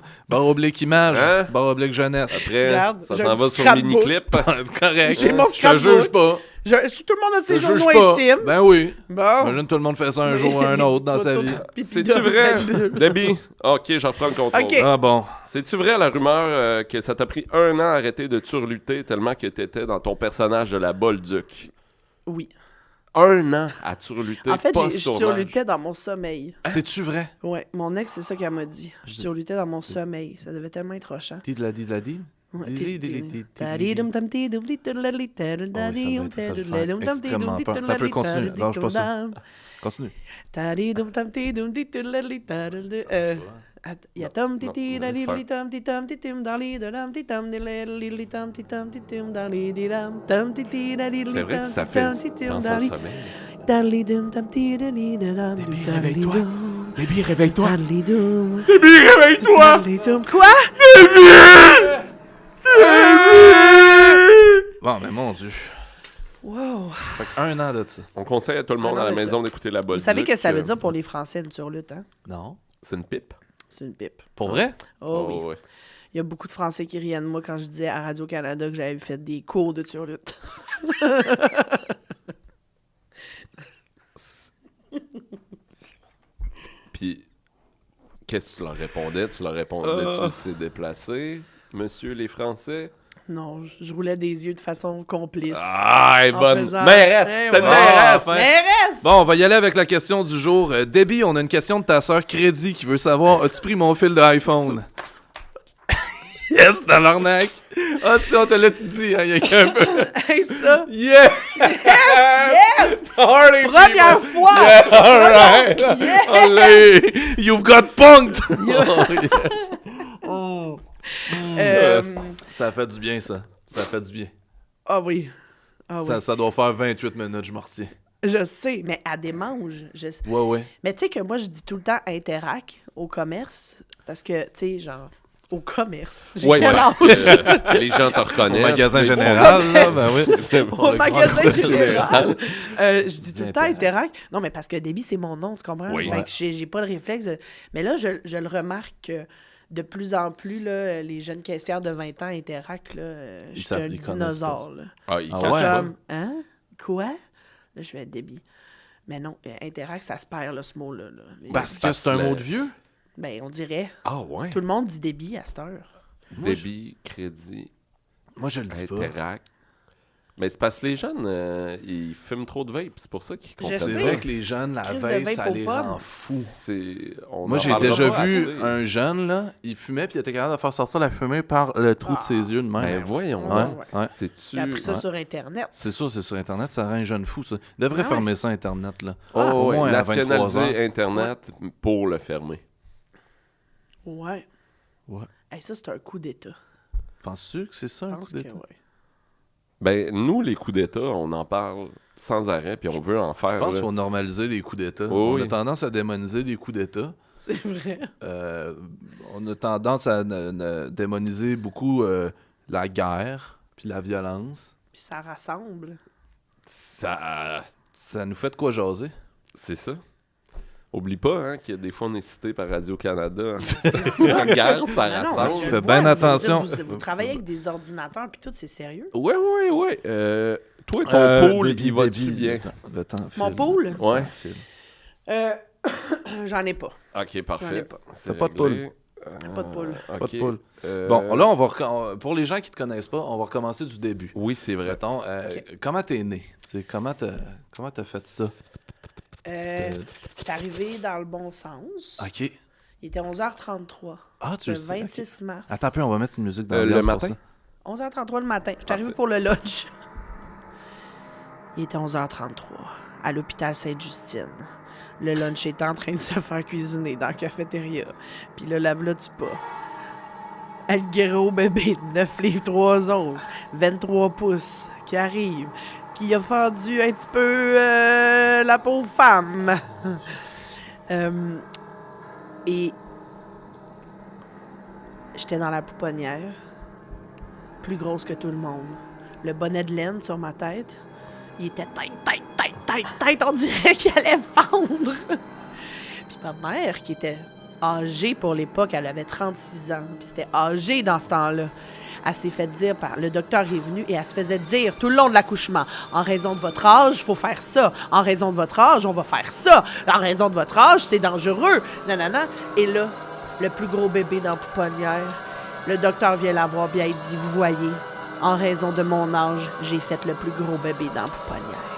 image, Hein? jeunesse. Après, Regarde, ça j'ai s'en un va petit sur scrapbook. mini-clip. C'est correct. J'ai mon Je te scrapbook. juge pas. Tout le monde a ses Je juge journaux pas. intimes. Ben oui. Bon. Imagine tout le monde fait ça un jour ou un autre dans sa vie. C'est-tu vrai, Debbie? OK, j'en reprends le contrôle. OK. Ah bon. C'est-tu vrai la rumeur que ça t'a pris 1 an à arrêter de turluter tellement que t'étais dans ton personnage de la Bolduc? Oui. 1 an à turluter En fait, je post-tournage. surlutais dans mon sommeil. C'est-tu vrai? Ouais, mon ex, c'est ça qu'elle m'a dit. Je surlutais dans mon sommeil. Ça devait tellement être rochant. Dis de la dit. Ouais, Dis-li, dis-li, dis-li. Oh, extrêmement pas. T'as peu continue. Lâche pas ça. Continue. Il y a tom titi la li li tom ti tom ti tum dans li de lam ti tom di li li tom ti tum dans li di lam tom titi la li li C'est vrai que tom ça ti fait tom ti tum dans dans son li sommeil. dans li dum tom ti de li de lam du dans li dum Baby, réveille-toi. dans li dum Debbie, réveille-toi! dans li dum quoi? Bon, mais mon Dieu. Wow. Fait que 1 an de ça. On conseille à tout le monde à la maison d'écouter la Bolduc. Vous savez que ça veut dire pour les Français une surlutte, hein? Non. C'est une pipe. C'est une pipe. Pour vrai? Oh oui. ouais. Il y a beaucoup de Français qui riaient de moi quand je disais à Radio-Canada que j'avais fait des cours de surlutte. Puis, qu'est-ce que tu leur répondais? Tu leur répondais-tu c'est déplacé, monsieur les Français? Non, je roulais des yeux de façon complice. Ah, elle est En bonne. faisant- Mairesse, Eh c'était une ouais. mairesse. Ah, Mairesse! Bon, on va y aller avec la question du jour. Debbie, on a une question de ta sœur Crédit qui veut savoir, as-tu pris mon fil d'iPhone? Yes, dans l'arnaque. Ah, tu sais, on te l'a-tu dit, hein, il y a qu'un peu. Hey, ça! Yeah! Yes! Party Première people. fois! Yeah, all right. Allez, you've got punked! Oh, yes. Ça fait du bien, ça. Ça fait du bien. Ah oui. Ah oui. Ça doit faire 28 minutes, je m'en retiens. Je sais, mais elle démange. Ouais. Mais tu sais que moi, je dis tout le temps Interac au commerce. Parce que, tu sais, genre, au commerce. J'ai Ouais, quel ouais. âge? Les gens te Au reconnaissent. magasin mais- général, là, ben oui. Au magasin général. Je dis tout le temps Interac. Interac. Non, mais parce que Debbie, c'est mon nom, tu comprends? Oui. Fait que j'ai pas le réflexe. Mais là, je le remarque que de plus en plus, là, les jeunes caissières de 20 ans Interac, là, je suis savent, un ils connaissent dinosaure. Là. Ah, ils Ah cachent ouais? pas. Comme, hein? Quoi? Là, je vais être Debbie. Mais non, Interac, ça se perd, là, ce mot-là. Là. Parce que c'est un mot de vieux? Ben, on dirait. Ah ouais. Tout le monde dit Debbie à cette heure. Débit, crédit, Moi, je le dis pas. Interac. Mais c'est parce que les jeunes, ils fument trop de vape. C'est pour ça qu'ils Je C'est sais. vrai que les jeunes, la Crise de vape, vape ça aux les pommes. rend fous. Moi, Moi, j'ai déjà vu un jeune, là, il fumait, puis il était capable de faire sortir la fumée par le trou de ses yeux de même. Ben voyons. Ouais. donc. Ouais. C'est-tu... J'ai appris ça ouais. sur Internet. C'est ça, c'est sur Internet, ça rend un jeune fou, ça. Il devrait Ah ouais? fermer ça, Internet, là. Oh, Au ouais, moins à 23 ans. nationaliser Internet pour le fermer. Ouais. Ouais. Hey, ça, c'est un coup d'État. Penses-tu que c'est ça, Je un pense coup que d'État? ouais. Ben, nous, les coups d'État, on en parle sans arrêt, puis on veut en faire. Je pense là. qu'il faut normaliser les coups d'État. Oh On oui. a tendance à démoniser les coups d'État. C'est vrai. On a tendance à démoniser beaucoup la guerre puis la violence. Puis ça rassemble. Ça... Ça nous fait de quoi jaser? C'est ça. Oublie pas hein, qu'il y a des fois on est cité par Radio-Canada. La guerre, ça Non, non, rassemble. je Fais le bien vois, attention. Vous travaillez avec des ordinateurs puis tout, c'est sérieux? Ouais. Toi, ton pool, il va-tu bien? Le temps Mon file. pool? Ouais. J'en ai pas. Ok, J'en ai parfait. pas. C'est Pas de réglé. Pas de poule. Pas de poule. Euh, Bon, là, pour les gens qui te connaissent pas, on va recommencer du début. Oui, c'est vrai. Mettons, comment t'es né? T'sais, comment t'as fait ça? C'est arrivé dans le bon sens. OK. Il était 11h33. Ah, tu Le le sais. 26 mars. Attends un peu, on va mettre une musique dans Le matin? 11h33 le matin. Je suis arrivé Parfait. pour le lunch. Il était 11h33 à l'hôpital Sainte-Justine. Le lunch est en train de se faire cuisiner dans la cafétéria. Puis le lave-là du pas. El Guerrero bébé, 9 livres 3 onces, 23 pouces, qui arrive, qui a fendu un petit peu la pauvre femme. Et j'étais dans la pouponnière, plus grosse que tout le monde. Le bonnet de laine sur ma tête, il était tête, on dirait qu'il allait fondre. Puis ma mère, qui était âgée pour l'époque, elle avait 36 ans, puis c'était âgée dans ce temps-là. Elle s'est fait dire par le docteur est venu et elle se faisait dire tout le long de l'accouchement, en raison de votre âge, il faut faire ça. En raison de votre âge, on va faire ça. En raison de votre âge, c'est dangereux. Nanana. Et là, le plus gros bébé dans la pouponnière, le docteur vient la voir, bien il dit, vous voyez, en raison de mon âge, j'ai fait le plus gros bébé dans la pouponnière.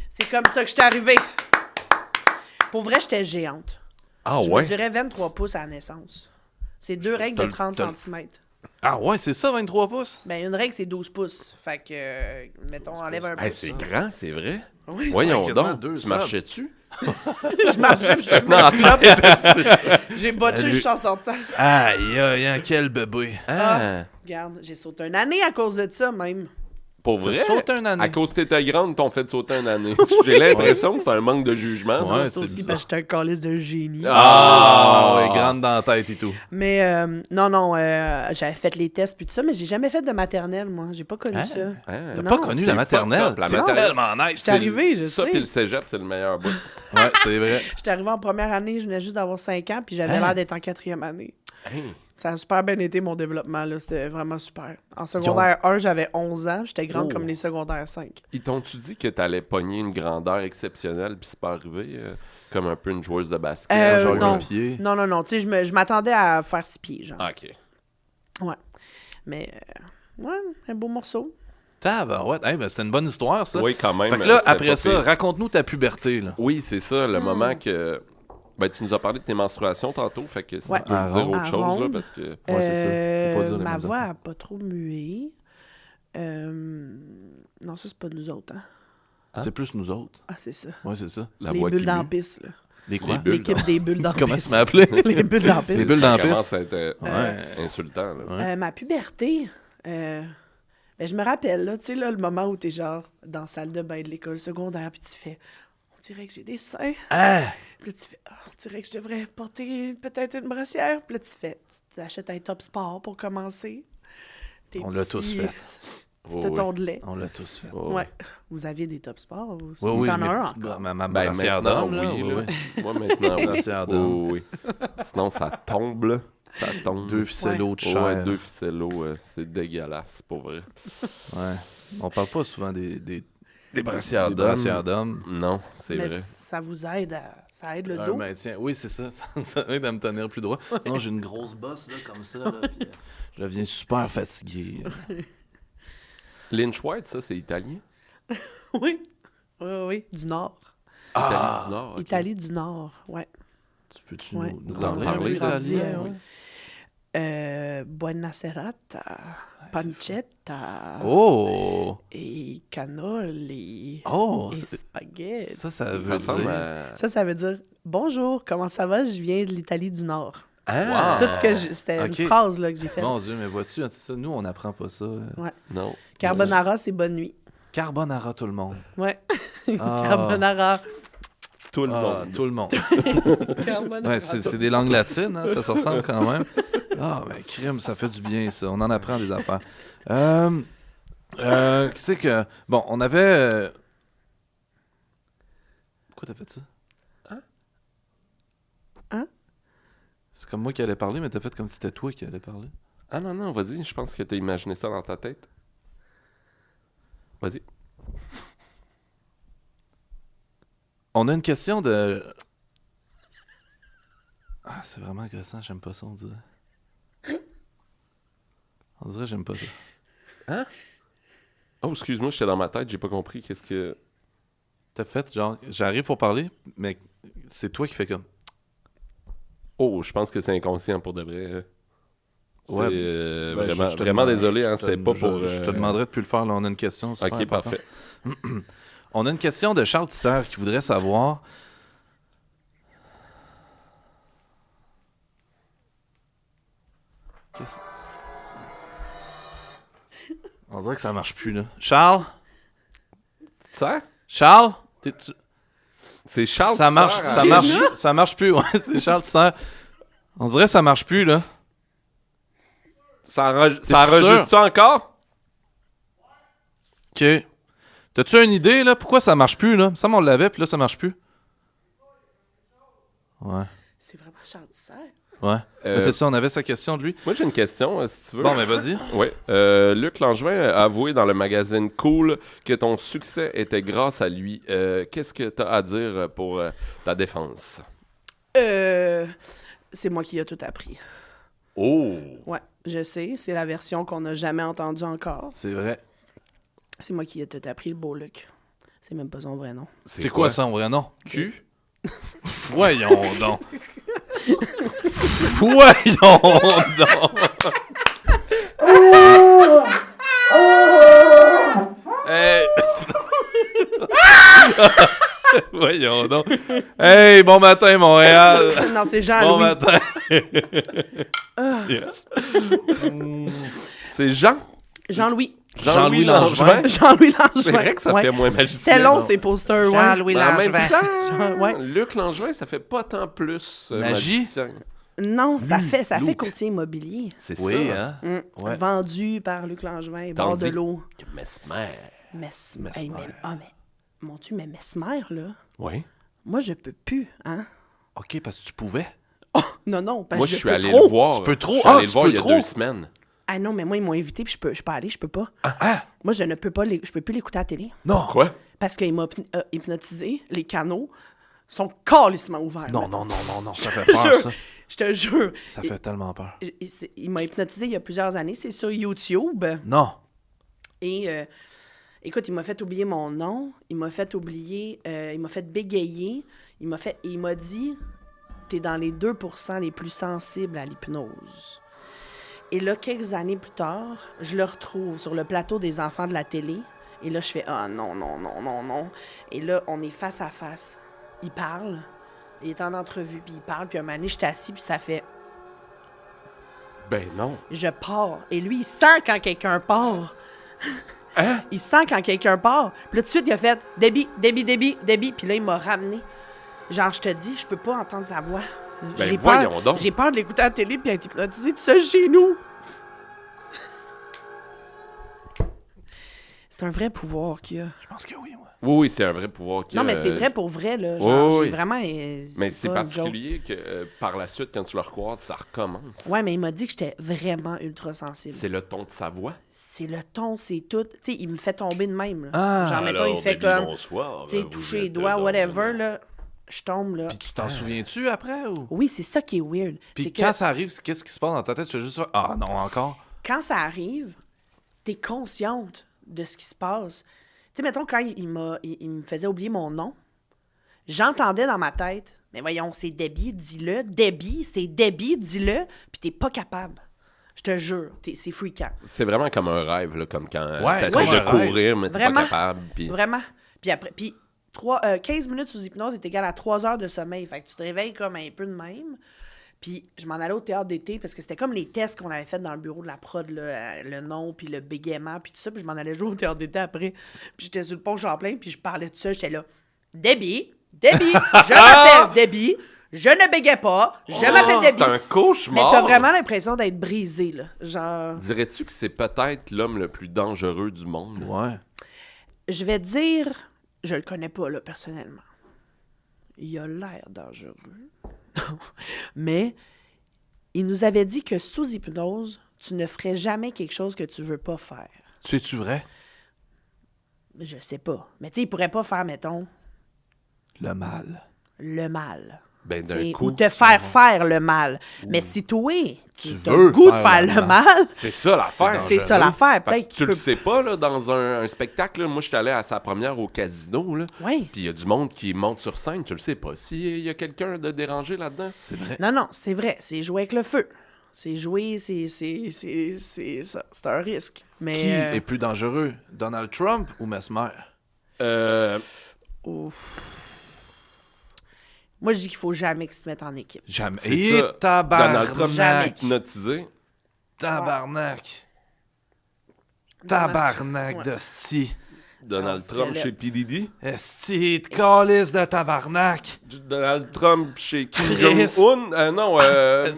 C'est comme ça que je suis arrivée. Pour vrai, j'étais géante. Ah Je ouais? mesurais 23 pouces à la naissance. C'est 2 règles de 30 cm. Ah ouais, c'est ça, 23 pouces? Ben, une règle, c'est 12 pouces. Fait que, mettons, enlève un Hey, pouce. c'est grand, c'est vrai. Oui, Voyons quasiment donc, 2 tu subs. marchais-tu? je marchais, je Non, attends. j'ai botché Salut. juste en sortant. Aïe, aïe, aïe, quel bébé. Ah, Regarde, j'ai sauté une année à cause de ça, même. pour vrai? sauté une année. À cause que t'étais grande, t'ont fait sauter une année. J'ai l'impression que c'est un manque de jugement. ça. Ouais, C'est c'est aussi bizarre. parce que j'étais un calice de génie. Ah, ouais, grande dans la tête et tout. Mais non, j'avais fait les tests puis tout ça, mais j'ai jamais fait de maternelle, moi. J'ai pas connu ça. Hein? T'as Non, pas connu c'est la maternelle? fucked up, la C'est maternelle. tellement nice. C'est arrivé, je Ça sais. puis le cégep, c'est le meilleur bout. Ouais, c'est vrai. J'étais arrivée en première année, je venais juste d'avoir 5 ans, puis j'avais l'air d'être en 4e année. Hein? Ça a super bien été mon développement, là. C'était vraiment super. En secondaire 1, j'avais 11 ans, j'étais grande comme les secondaires 5. Ils t'ont-tu dit que t'allais pogner une grandeur exceptionnelle puis c'est pas arrivé? Comme un peu une joueuse de basket? genre non. un pied. Non. Tu sais, je m'attendais à faire 6 pieds, genre. Ah, ok. Ouais. Mais, ouais, un beau morceau. Tabarouette. Hey, ben, c'était une bonne histoire, ça. Oui, quand même. Fait que là, c'était après pas ça, pire. raconte-nous ta puberté, là. Oui, c'est ça, le moment que... Ben, tu nous as parlé de tes menstruations tantôt, fait que si Ouais. tu peux me dire À autre chose, là, ronde. parce que... Ouais, c'est ça. Faut pas dire les Ma mêmes voix affaires. n'a pas trop mué. Non, ça, c'est pas nous autres, hein. C'est plus nous autres. Ah, c'est ça. Ouais, c'est ça. La Les voix bulles qui dans la mue. piste, là. Les quoi? Les bulles. L'équipe des bulles dans la Comment piste. tu m'as appelé? Les bulles dans la piste. Les bulles Ça dans la commence piste. à être Ouais. insultant, là. Ma puberté, ben, je me rappelle, là, tu sais, là, le moment où t'es genre dans la salle de bain de l'école secondaire, puis tu fais, on dirait que j'ai des seins. Ah! Puis là, tu fais, on dirait que je devrais porter peut-être une brassière. Puis là, tu t'achètes un top sport pour commencer. Tes On l'a petits- tous fait. Petit Oh, tonton de lait. On l'a tous fait. Oh, Ouais. Vous aviez des top sports aussi? Oui, oui, T'en as mes un petites- encore? ma Ben, brassière maintenant, d'homme, là, oui, oui, là. oui. Moi, maintenant, oui. Brassière d'homme. Oui. Sinon, ça tombe, là. Ça tombe. 2 ficellos de Oh, chair. ouais, 2 ficellos, c'est dégueulasse, pour vrai. Ouais. On parle pas souvent des brassières des d'homme. brassières d'hommes. Non, c'est Mais vrai. ça vous aide ça aide le Un dos. maintien. Oui, c'est ça. Ça aide à me tenir plus droit. Sinon, j'ai une grosse bosse, là, comme ça. Là, puis, je deviens super fatigué. Lynch White, ça, c'est italien? Oui. Oui, du Nord. Italie du Nord, ok. Italie du Nord, ouais. Tu peux-tu Ouais. nous Vous en parler parlez, un peu grandi, italien? ouais. Buona serata, pancetta, Oh! et cannoli, Oh! et c'est- spaghetti. Ça veut Ça ressemble dire... à... Ça veut dire « Bonjour, comment ça va? Je viens de l'Italie du Nord. Ah! Tout ce que c'était ok. une phrase là, que j'ai faite. Mon Dieu, mais vois-tu, c'est ça, nous, on n'apprend pas ça. Non. Carbonara, c'est bonne nuit. Carbonara, tout le monde. Ouais. Ah. Carbonara. Tout le Ah, monde. tout le monde. Carbonara. Ouais, c'est des langues latines, hein, ça se ressemble quand même. Ah, mais crime, ça fait du bien, ça. On en apprend des affaires. Qu'est-ce que... Bon, on avait... Pourquoi t'as fait ça? Hein? C'est comme moi qui allais parler, mais t'as fait comme si c'était toi qui allais parler. Ah non, vas-y, je pense que t'as imaginé ça dans ta tête. Vas-y. On a une question de... Ah, c'est vraiment agressant, j'aime pas ça, on dirait. On dirait que j'aime pas ça. Oh, excuse-moi, j'étais dans ma tête, j'ai pas compris qu'est-ce que... T'as fait, genre, j'arrive pour parler, mais c'est toi qui fais comme... Oh, je pense que c'est inconscient pour de vrai. Ouais, C'est ben, vraiment, je te vraiment demande- désolé, hein, je te- c'était pas pour... Je te demanderais de plus le faire, là, on a une question. super Ok, importante. parfait. On a une question de Charles Tisser qui voudrait savoir... Qu'est-ce- On dirait que ça marche plus, là. Charles? Ça? Charles? C'est Charles Ça marche, Tisser, ça hein? marche, ça marche plus, ouais, c'est Charles Tisser. On dirait que ça marche plus, là. Ça plus enregistre ça encore? OK. T'as-tu une idée, là? Pourquoi ça marche plus, là? Ça, on l'avait, puis là, ça marche plus. Ouais. C'est vraiment Charles Tisser. Ouais. Mais c'est ça, on avait sa question de lui. Moi, j'ai une question, si tu veux. Bon, mais vas-y. Oui. Luc Langevin a avoué dans le magazine Cool que ton succès était grâce à lui. Qu'est-ce que tu as à dire pour ta défense? C'est moi qui ai tout appris. Oh! Ouais, je sais. C'est la version qu'on n'a jamais entendue encore. C'est vrai. C'est moi qui ai tout appris, le beau Luc. C'est même pas son vrai nom. C'est quoi son vrai nom? Q? Voyons donc. Voyons donc. Hey. Voyons donc. Hey, bon matin, Montréal. Non, c'est Bon Jean-Louis. matin. Yes. C'est Jean? Jean-Louis. Jean-Louis Langevin. Jean-Louis Langevin. C'est vrai que ça Ouais. fait moins magicien. C'est long, non? ces posters. Ouais. Jean-Louis Mais en même Langevin. temps, Ouais. Luc Langevin, ça fait pas tant plus Magie? magicien. Non, ça fait Luc. courtier immobilier. C'est Oui, ça. hein? Ouais. Vendu par Luc Langevin, bord de Tandis l'eau. que Mesmer. Mesmer. Mesmer. Hey, mais, mon Dieu, mais Mesmer, là, Oui. moi, je peux plus, hein? OK, parce que tu pouvais. Non, parce Moi, que je suis peux allé trop. le voir. Tu peux trop? Je suis Ah, allé tu le voir peux il y a trop? 2 semaines. Ah non, mais moi, ils m'ont invité, puis je peux pas aller, je peux pas. Moi, je ne peux pas, je peux plus l'écouter à la télé. Non. Quoi? Parce qu'il m'a hypnotisé, les canaux sont calissement ouverts. Non, maintenant. non, ça fait Je te peur, jure. ça. Je te jure. Ça fait tellement peur. Il m'a hypnotisé il y a plusieurs années. C'est sur YouTube. Non. Et écoute, il m'a fait oublier mon nom. Il m'a fait oublier. Il m'a fait bégayer. Il m'a dit t'es dans les 2% les plus sensibles à l'hypnose. Et là, quelques années plus tard, je le retrouve sur le plateau des enfants de la télé. Et là, je fais ah non. Et là, on est face à face. Il parle. Il est en entrevue, puis il parle. Puis un moment donné, je suis assis, puis ça fait Ben non. je pars. Et lui, il sent quand quelqu'un part. Hein? Il sent quand quelqu'un part. Puis là, tout de suite, il a fait Debbie. Puis là, il m'a ramené. Genre, je te dis, je peux pas entendre sa voix. Ben J'ai voyons peur, donc. J'ai peur de l'écouter à la télé puis être hypnotisé tout seul chez nous. C'est un vrai pouvoir qu'il a. Je pense que oui, moi. Oui, c'est un vrai pouvoir. Non, mais c'est vrai pour vrai, là. Genre, oui, j'ai oui. vraiment. Mais c'est pas une joke. particulier que par la suite, quand tu le recroises, ça recommence. Ouais, mais il m'a dit que j'étais vraiment ultra sensible. C'est le ton de sa voix. C'est le ton, c'est tout. Tu sais, il me fait tomber de même. Là. Ah, genre, mettons, il fait comme. bonsoir. Tu sais, toucher les doigts, whatever, là. Je tombe, là. Puis tu t'en souviens-tu après ou? Oui, c'est ça qui est weird. Puis C'est quand que ça arrive, qu'est-ce qui se passe dans ta tête? Tu fais juste ça. Ah non, encore? quand ça arrive, t'es consciente de ce qui se passe. Tu sais, mettons, quand il me faisait oublier mon nom, j'entendais dans ma tête, mais voyons, c'est Debbie, dis-le. Debbie, c'est Debbie, dis-le. Puis t'es pas capable. Je te jure, c'est freakant. C'est vraiment comme un rêve, là, comme quand Ouais, t'essaies comme de un rêve. courir, mais t'es Vraiment. pas capable. Puis... Vraiment. Puis après, 15 minutes sous hypnose est égal à 3 heures de sommeil. Fait que tu te réveilles comme un peu de même. Puis je m'en allais au théâtre d'été parce que c'était comme les tests qu'on avait fait dans le bureau de la prod, là, le nom, puis le bégaiement, puis tout ça. Puis je m'en allais jouer au théâtre d'été après. Puis j'étais sur le pont Champlain, puis je parlais de ça. J'étais là, Debbie, Debbie, je m'appelle Debbie, je ne bégais pas, je m'appelle Debbie. C'est un Mais cauchemar. t'as vraiment l'impression d'être brisé, là. Genre, Dirais-tu que c'est peut-être l'homme le plus dangereux du monde? Ouais. je vais te dire, je le connais pas, là, personnellement. Il a l'air dangereux. Mais il nous avait dit que sous hypnose, tu ne ferais jamais quelque chose que tu veux pas faire. C'est-tu vrai? Je sais pas. Mais tu sais, il pourrait pas faire, mettons, Le mal. le mal. Ben, d'un T'sais, coup. ou te faire le mal. Mais si toi, tu as veux le goût de faire faire le le mal, C'est ça l'affaire. c'est ça l'affaire. Fait que Peut-être tu qu'il le peut... sais pas, là, dans un spectacle. Là, moi, je suis allé à sa première au casino. Là. Oui. Puis il y a du monde qui monte sur scène. Tu le sais pas. S'il y a quelqu'un de dérangé là-dedans. C'est vrai. Non, c'est vrai. C'est jouer avec le feu. C'est jouer, c'est ça. C'est un risque. Mais... Qui est plus dangereux? Donald Trump ou Mesmer? Moi, je dis qu'il faut jamais qu'ils se mettent en équipe. Jamais. C'est Et ça. Donald Trump Jamais. hypnotisé. Tabarnak. Tabarnak Ouais. de sti. Donald Ça, Trump c'est chez lettre. PDD. Esti de calice de tabarnak. Donald Trump chez Kim Chris. Jong-un. Non,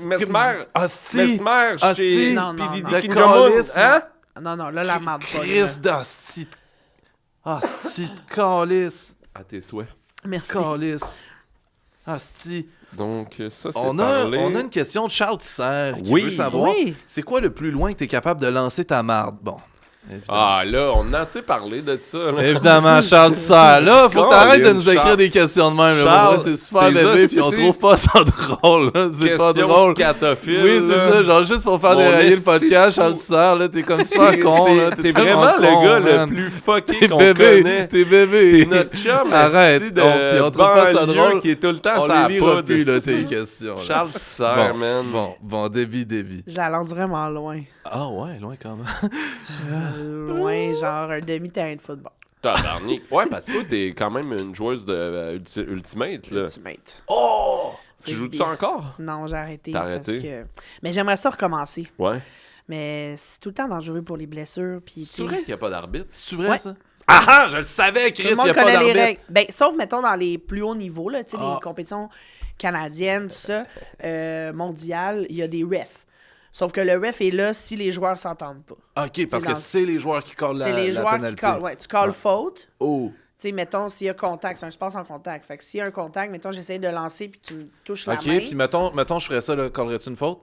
Mesmer. Hostie. Mesmer Hostie. chez Non, non, PDD. non. Kim Le Jong-un. calice, Hein? Non, là, la merde pas. Chris d'hostie. Hostie de calice. À tes souhaits. Merci. Calice. Hostie. Donc, ça, c'est On a parlé. une question de Charles Tisser qui Oui. veut savoir Oui. c'est quoi le plus loin que tu es capable de lancer ta marde? Bon. Évidemment. Ah, là, on a assez parlé de ça. Là. Évidemment, Charles Tisser. Là, faut que t'arrêtes de nous écrire Charles. des questions de même. là. Charles, Pour vrai, c'est super tes bébé, puis on hosties. trouve pas ça drôle. Là. C'est pas Question drôle. scatophile, Oui, c'est là. ça. Genre, juste pour faire Mon dérailler le esti podcast, de Charles fou. Tisser, là, t'es comme super con. là. T'es tellement vraiment con, le gars man. le plus fucké T'es qu'on bébé. connaît. T'es bébé. T'es notre chum, Arrête. esti de Puis on trouve pas ça banlieue drôle. qui est tout le temps On sa les lira poudre, plus, là, esti. tes questions. là. Charles Tisser, Bon, man. bon, Debbie. Je la lance vraiment loin. Ah ouais, loin quand même. Loin, genre un demi-terrain de football. Tabarnak. Ouais, parce que toi, t'es quand même une joueuse de Ultimate, là. Ultimate. Oh! Tu Frisbee. joues-tu encore? Non, j'ai arrêté. T'as parce arrêté? que... Mais j'aimerais ça recommencer. Ouais. Mais c'est tout le temps dangereux pour les blessures. Puis, C'est vrai qu'il n'y a pas d'arbitre? C'est vrai, Ouais. ça? Ah ah, je le savais, Tout Chris, le il monde n'y a pas connaît les d'arbitre. règles. Ben, sauf, mettons, dans les plus hauts niveaux, là, tu sais, Ah. les compétitions canadiennes, tout ça, mondiales, il y a des refs. Sauf que le ref est là si les joueurs s'entendent pas. OK, parce dans- que c'est les joueurs qui collent la C'est les la joueurs pénalité. qui callent. Ouais, tu calls Ouais. faute. Oh! Tu sais, mettons, s'il y a contact, c'est un sport sans contact. Fait que s'il y a un contact, mettons, j'essaie de lancer puis tu me touches OK, la main. puis mettons, je ferais ça, là, collerais-tu une faute?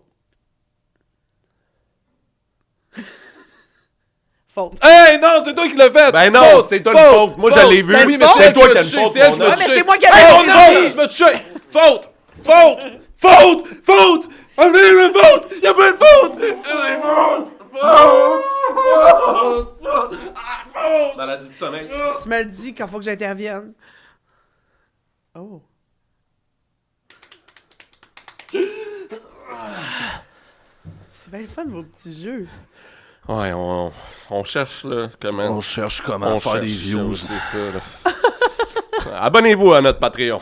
Faute. Hey, non, c'est toi qui l'as fait! Ben non, Faute, c'est toi une faute. Moi, je l'ai vu. C'est Oui, une mais faute. c'est toi qui qui l'as as touché, une faute, c'est elle qui mon l'a homme. Ouais, mais touché. c'est moi qui avais Hey, raison. non, tu m'as touché! Faute! Faute! Faute! Faute! Allez, le faute! Y'a pas de faute! Faute! Maladie du sommeil. Tu me le dis quand faut que j'intervienne. Oh. C'est bien le fun, vos petits jeux. Ouais, on cherche, là, comment... On cherche comment faire des views. C'est ça, là. Abonnez-vous à notre Patreon.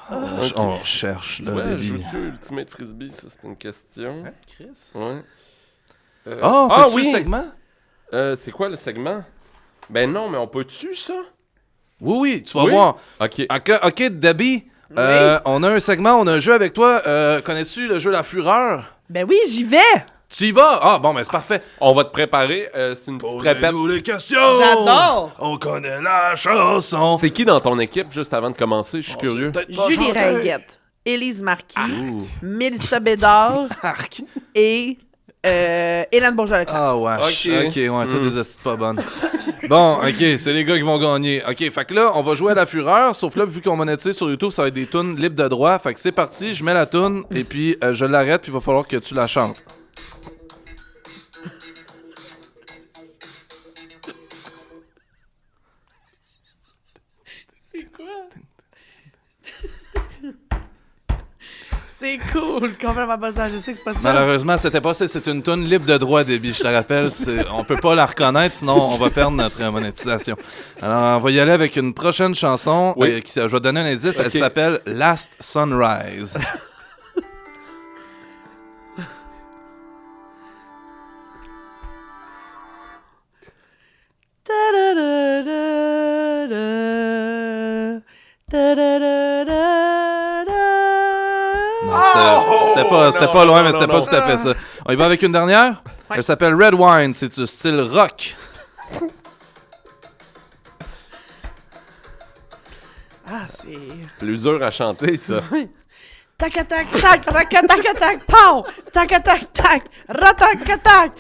On cherche, là, Ouais, Debbie. joues-tu Ultimate Frisbee? Ça, c'est une question. Chris? Ouais. Oh, ah fais-tu oui! le segment? C'est quoi le segment? Ben non, mais on peut-tu, ça? Oui, oui, tu vas Oui? voir. OK. OK, Debbie, Oui. on a un segment, on a un jeu avec toi. Connais-tu le jeu La Fureur? Ben oui, j'y vais! Tu y vas? Ah, bon, ben c'est parfait. On va te préparer. C'est une petite répète. Posez-nous les questions! J'adore! On connaît la chanson! C'est qui dans ton équipe, juste avant de commencer? Je suis curieux. C'est peut-être pas Julie chanté. Ringuette, Élise Marquis, Mélissa Bédard Arc. et Hélène Bourgeois-Leclerc. Ah, wesh. Ok. OK, ouais, toi, des astuces pas bonnes. Bon, OK, c'est les gars qui vont gagner. OK, fait que là, on va jouer à la fureur, sauf là, vu qu'on monétise sur YouTube, ça va être des tunes libres de droit. Fait que c'est parti, je mets la tune, et puis je l'arrête, puis il va falloir que tu la chantes. C'est quoi? C'est cool, complètement pas ça. Je sais que c'est pas ça. Malheureusement, c'était pas ça, c'est une tune libre de droit, Debbie, je te rappelle. On peut pas la reconnaître, sinon on va perdre notre monétisation. Alors, on va y aller avec une prochaine chanson. Oui. Je vais donner un indice, elle Ok. s'appelle Last Sunrise. C'était pas loin, mais c'était pas non. tout à fait ça. On y va avec une dernière? Ouais. Elle s'appelle Red Wine, c'est du style rock. Ah, c'est... Plus dur à chanter, ça. Tac, tac, tac, tac, tac, tac, tac, pow! Tac, tac, tac, ratac, tac!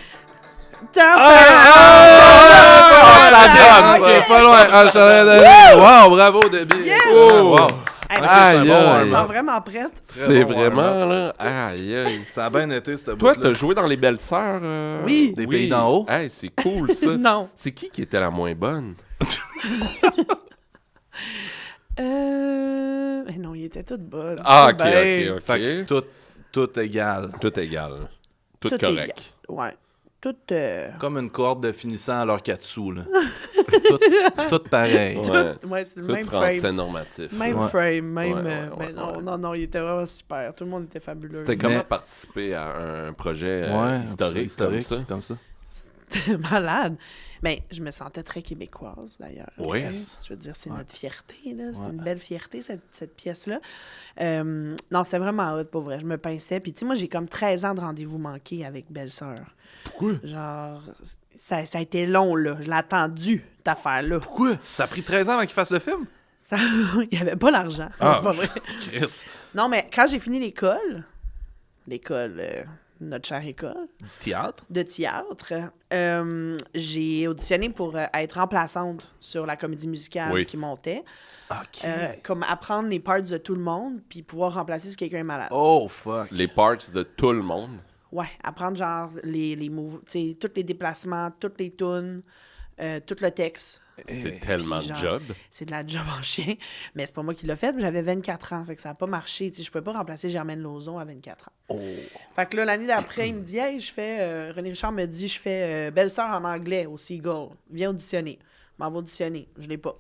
Ok, pas loin. Ah, wow, bravo, Debbie. Yes! Oh, wow. Hey, Aïe, je aïe. me sens vraiment prête. C'est bon, vraiment, là... Aïe, aïe. Ça a bien été, cette Toi, bout-là. t'as joué dans Les Belles-Sœurs? Oui. Des pays d'en haut? Hey, c'est cool, ça. Non. C'est qui était la moins bonne? Mais non, il était tout bonne. Ah, ok, Ben, ok, ok. Fait que tout égal. Tout égal. Tout tout correct. égal. Ouais. Tout... Comme une cohorte de finissants à leur 4 sous, là. tout pareil. Ouais. Ouais, c'est le Tout même français frame. normatif. Même Ouais. frame, même... Ouais, mais non, ouais. non, il était vraiment super. Tout le monde était fabuleux. C'était comment Mais- participer à un projet Ouais, historique comme ça. Malade. Mais je me sentais très québécoise, d'ailleurs. Oui. Tu sais, je veux dire, c'est notre fierté, là. C'est Ouais. une belle fierté, cette pièce-là. Non, c'est vraiment hot, pour vrai. Je me pinçais. Puis, tu sais, moi, j'ai comme 13 ans de rendez-vous manqué avec Belle-Sœur. Pourquoi? Genre, ça a été long, là. Je l'ai attendu, cette affaire-là. Pourquoi? Ça a pris 13 ans avant qu'ils fassent le film? Ça... Il n'y avait pas l'argent. Ah. C'est pas vrai. Chris. Non, mais quand j'ai fini l'école, notre chère école Théâtre? de théâtre, j'ai auditionné pour être remplaçante sur la comédie musicale Oui. qui montait. OK. Comme apprendre les parts de tout le monde, puis pouvoir remplacer si quelqu'un est malade. Oh, fuck. Les parts de tout le monde. Ouais, apprendre genre les moves, tu sais, tous les déplacements, toutes les tunes, tout le texte. C'est tellement de genre, job. C'est de la job en chien. Mais c'est pas moi qui l'ai fait, j'avais 24 ans, fait que ça n'a pas marché. Tu sais, je pouvais pas remplacer Germaine Lauzon à 24 ans. Oh. Fait que là, l'année d'après, il me dit, hey, René Richard me dit, je fais Belle-Sœur en anglais au Seagull. Viens auditionner. M'en va auditionner. Je l'ai pas.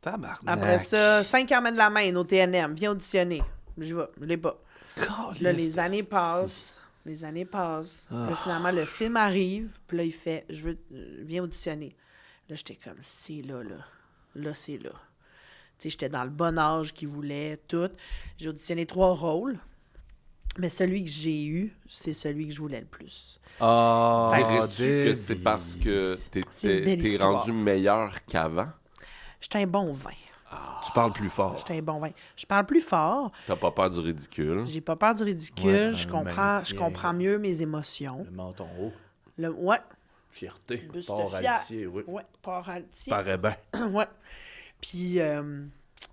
Tabarnak. Après ça, 5 Carmen de la Main au TNM. Viens auditionner. J'y vais. Je l'ai pas. Là, les années passent. Les années passent. Puis là, finalement, le film arrive. Puis là, il fait, viens auditionner. Là, j'étais comme, c'est là. Là, c'est là. Tu sais, j'étais dans le bon âge qu'il voulait, tout. J'ai auditionné 3 rôles. Mais celui que j'ai eu, c'est celui que je voulais le plus. Ah, Dirais-tu que c'est parce que C'est une belle t'es histoire. rendu meilleur qu'avant? J'étais un bon vin. Tu parles plus fort. J'étais un bon vin. Je parle plus fort. T'as pas peur du ridicule? J'ai pas peur du ridicule. Ouais, je un comprends mieux mes émotions. Le menton haut. Ouais. Fierté. Buste Port fier. altier, oui. Ouais, port altier. Paraît bien. Ouais. Puis,